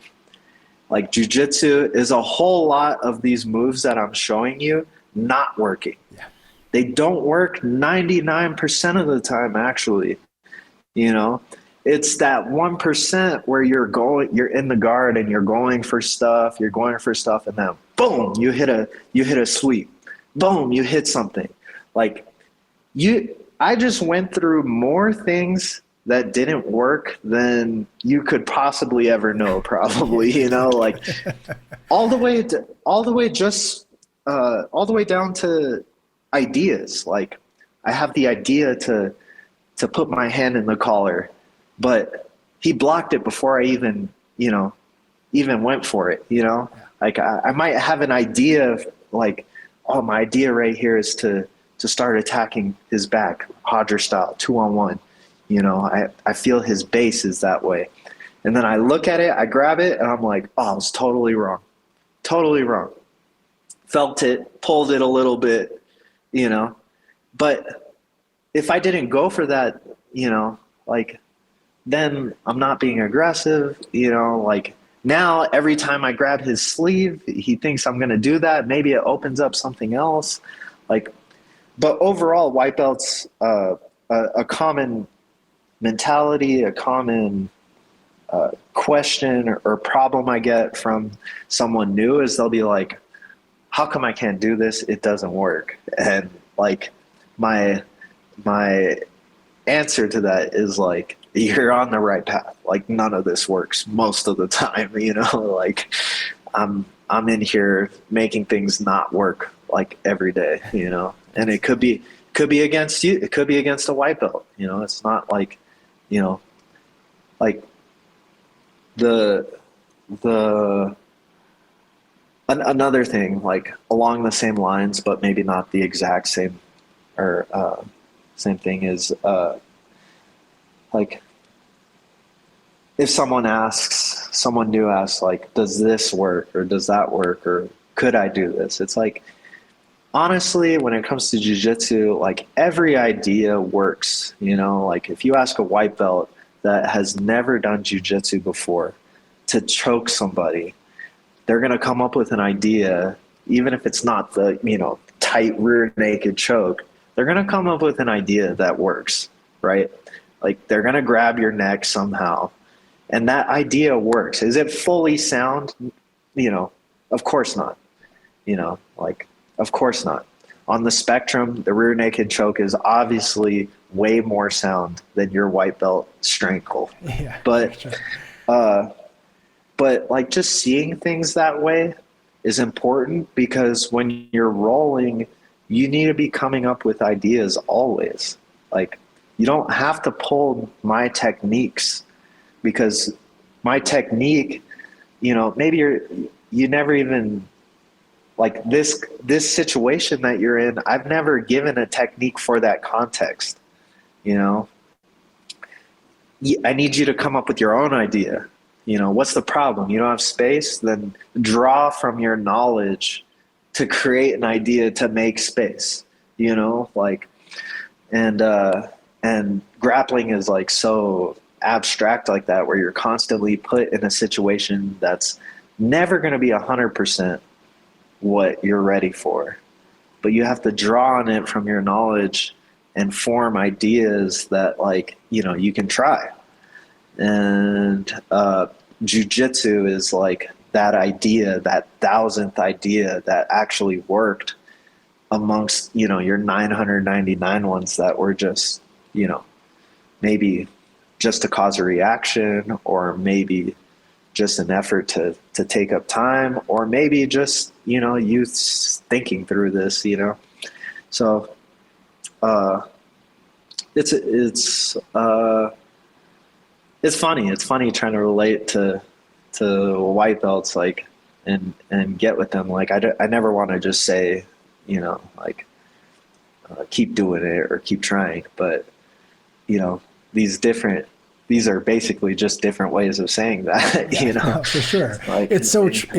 Like jiu-jitsu is a whole lot of these moves that I'm showing you not working. Yeah. They don't work 99% of the time, actually. It's that 1% where you're in the guard and you're going for stuff, and then boom, you hit a sweep. Boom, you hit something. Like I just went through more things that didn't work than you could possibly ever know, probably, like all the way down to ideas. Like I have the idea to put my hand in the collar, but he blocked it before I even, even went for it, Like I might have an idea of like, oh, my idea right here is to start attacking his back, Hodger style, 2-on-1. I feel his base is that way. And then I look at it, I grab it, and I'm like, oh, I was totally wrong. Totally wrong. Felt it, pulled it a little bit, But if I didn't go for that, like, then I'm not being aggressive, like now every time I grab his sleeve, he thinks I'm going to do that. Maybe it opens up something else. Like, but overall, white belts, a common mentality, a common question or problem I get from someone new is they'll be like, how come I can't do this? It doesn't work. And like my answer to that is like, you're on the right path. Like none of this works most of the time, like I'm in here making things not work like every day, and it could be against you. It could be against a white belt, it's not like, like another thing, like along the same lines, but maybe not the exact same or same thing is like if someone new asks like, does this work or does that work or could I do this? It's like, honestly, when it comes to jiu-jitsu, like every idea works, like if you ask a white belt that has never done jiu-jitsu before to choke somebody, they're going to come up with an idea, even if it's not the, tight rear naked choke, they're going to come up with an idea that works, right? Like they're going to grab your neck somehow. And that idea works. Is it fully sound? Of course not. Like, of course not. On the spectrum, the rear naked choke is obviously way more sound than your white belt strangle. Yeah, but, sure. But like just seeing things that way is important because when you're rolling, you need to be coming up with ideas always. Like you don't have to pull my techniques because my technique, maybe you never even like this situation that you're in. I've never given a technique for that context. I need you to come up with your own idea. What's the problem? You don't have space? Then draw from your knowledge to create an idea to make space, like, and grappling is like so abstract like that, where you're constantly put in a situation that's never going to be 100% what you're ready for, but you have to draw on it from your knowledge and form ideas that like, you can try. And jiu-jitsu is like that idea, that 1,000th idea that actually worked amongst, your 999 ones that were just, maybe just to cause a reaction, or maybe just an effort to take up time, or maybe just, you thinking through this, So it's funny. It's funny trying to relate to white belts, like, and get with them. Like, I never want to just say, like, keep doing it or keep trying. But, these are basically just different ways of saying that, No, for sure. Like, it's so true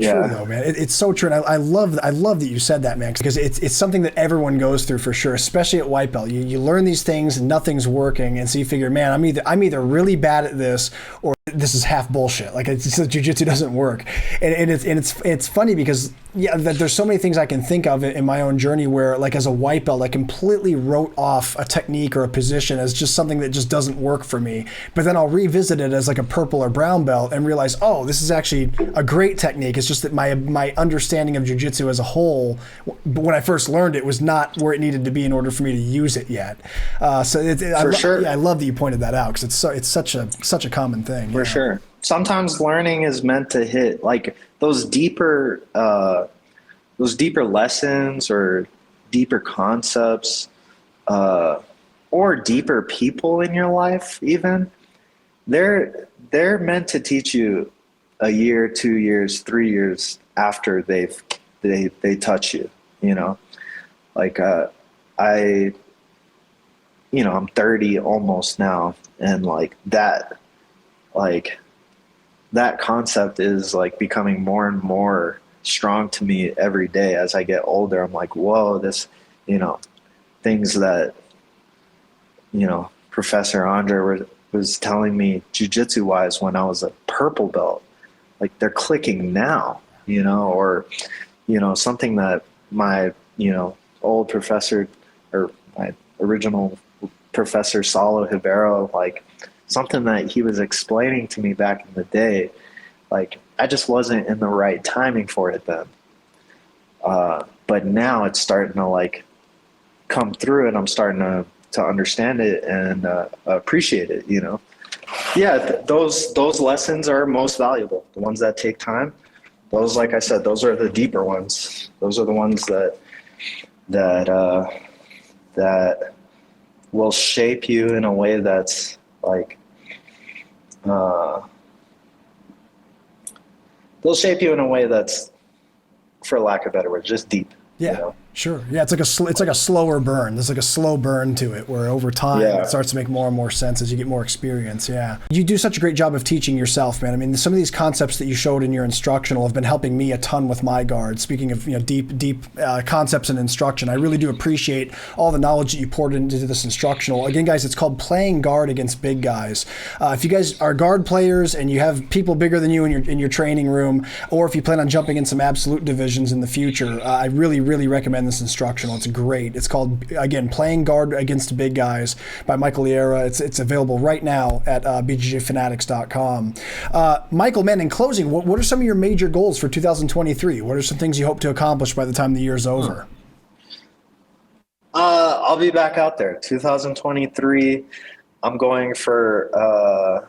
though, man. It's so true. And I love that you said that, man, because it's something that everyone goes through for sure, especially at white belt. You learn these things and nothing's working. And so you figure, man, I'm either really bad at this or this is half bullshit. Like jiu-jitsu doesn't work. And it's funny because that there's so many things I can think of in my own journey where, like, as a white belt, I completely wrote off a technique or a position as just something that just doesn't work for me. But then I'll revisit it as like a purple or brown belt and realize, oh, this is actually a great technique. It's just that my understanding of jiu-jitsu as a whole, when I first learned it, was not where it needed to be in order for me to use it yet. Sure. Yeah, I love that you pointed that out because it's such a common thing. For sure. Sometimes learning is meant to hit like those deeper lessons or deeper concepts, or deeper people in your life even. they're meant to teach you a year, 2 years, 3 years after they touch you, you know, like, I'm 30 almost now. And that concept is like becoming more and more strong to me every day as I get older. I'm like, whoa, this, things that, Professor Andre was telling me jiu-jitsu wise when I was a purple belt, like they're clicking now, or, something that my, old professor, or my original professor Saulo Ribeiro, like something that he was explaining to me back in the day, like I just wasn't in the right timing for it then. But now it's starting to like come through, and I'm starting to understand it and appreciate it, Yeah, those lessons are most valuable. The ones that take time, those, like I said, those are the deeper ones. Those are the ones that will shape you in a way that's like, they'll shape you in a way that's, for lack of a better word, just deep. Yeah, sure. Yeah, it's like a slower burn. There's like a slow burn to it, where over time it starts to make more and more sense as you get more experience. Yeah, you do such a great job of teaching yourself, man. I mean, some of these concepts that you showed in your instructional have been helping me a ton with my guard. Speaking of deep concepts and instruction, I really do appreciate all the knowledge that you poured into this instructional. Again, guys, it's called Playing Guard Against Big Guys. If you guys are guard players and you have people bigger than you in your training room, or if you plan on jumping in some absolute divisions in the future, I really recommend this instructional. It's great. It's called, again, Playing Guard Against Big Guys by Michael Liera. It's available right now at BJJFanatics.com. Michael, man, in closing, what are some of your major goals for 2023? What are some things you hope to accomplish by the time the year's over? I'll be back out there. 2023, I'm going for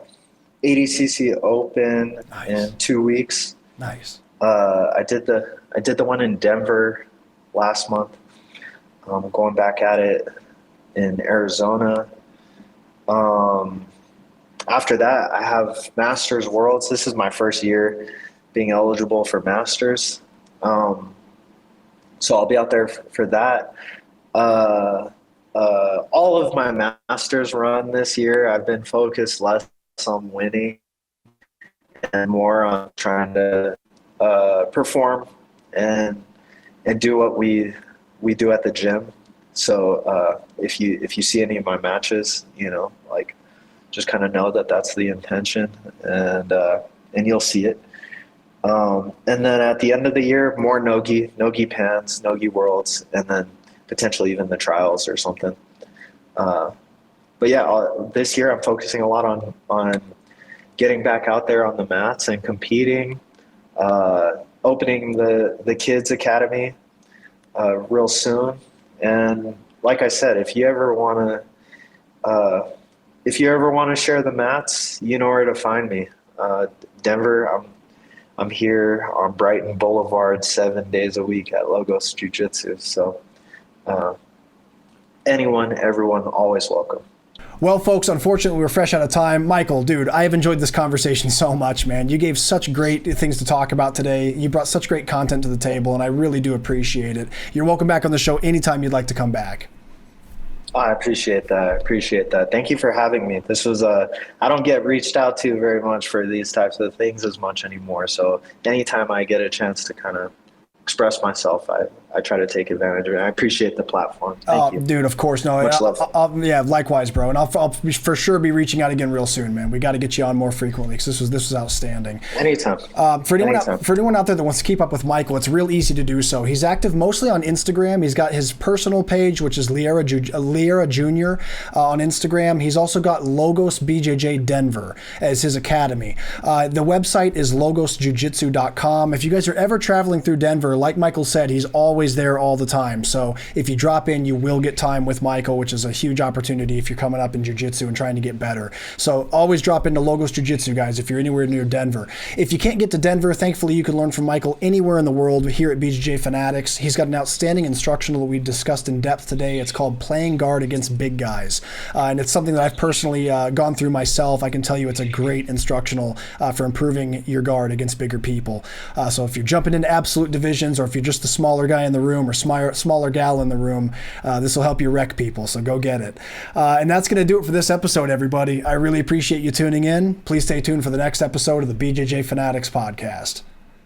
ADCC Open in 2 weeks. Nice. I did the one in Denver last month. I'm going back at it in Arizona. After that, I have Masters Worlds. This is my first year being eligible for Masters. So I'll be out there for that. All of my Masters run this year, I've been focused less on winning and more on trying to perform and do what we do at the gym. So if you see any of my matches, like just kind of know that that's the intention, and you'll see it. And then at the end of the year, more Nogi Pans, Nogi Worlds, and then potentially even the trials or something. But yeah, this year I'm focusing a lot on getting back out there on the mats and competing, opening the Kids Academy real soon. And like I said, if you ever want to share the mats, you know where to find me. Denver, I'm here on Brighton Boulevard 7 days a week at Logos Jiu Jitsu. So everyone, always welcome. Well, folks, unfortunately, we're fresh out of time. Michael, dude, I have enjoyed this conversation so much, man. You gave such great things to talk about today. You brought such great content to the table, and I really do appreciate it. You're welcome back on the show anytime you'd like to come back. I appreciate that. Thank you for having me. This was I don't get reached out to very much for these types of things as much anymore. So anytime I get a chance to kind of express myself, I try to take advantage of it. I appreciate the platform. Thank you. Dude, of course. No, much love. Yeah, likewise, bro. And I'll for sure be reaching out again real soon, man. We got to get you on more frequently, because this was outstanding. Anytime. For anyone out there that wants to keep up with Michael, it's real easy to do so. He's active mostly on Instagram. He's got his personal page, which is Liera Jr. On Instagram. He's also got Logos BJJ Denver as his academy. The website is logosjujitsu.com. If you guys are ever traveling through Denver, like Michael said, he's always always there all the time. So if you drop in, you will get time with Michael, which is a huge opportunity if you're coming up in jiu-jitsu and trying to get better. So always drop into Logos Jiu-Jitsu, guys, if you're anywhere near Denver. If you can't get to Denver, thankfully you can learn from Michael anywhere in the world here at BJJ Fanatics. He's got an outstanding instructional that we've discussed in depth today. It's called Playing Guard Against Big Guys. And it's something that I've personally gone through myself. I can tell you it's a great instructional for improving your guard against bigger people. So if you're jumping into absolute divisions, or if you're just the smaller guy in the room or smaller gal in the room, this will help you wreck people. So go get it. And that's going to do it for this episode, everybody. I really appreciate you tuning in. Please stay tuned for the next episode of the BJJ Fanatics podcast.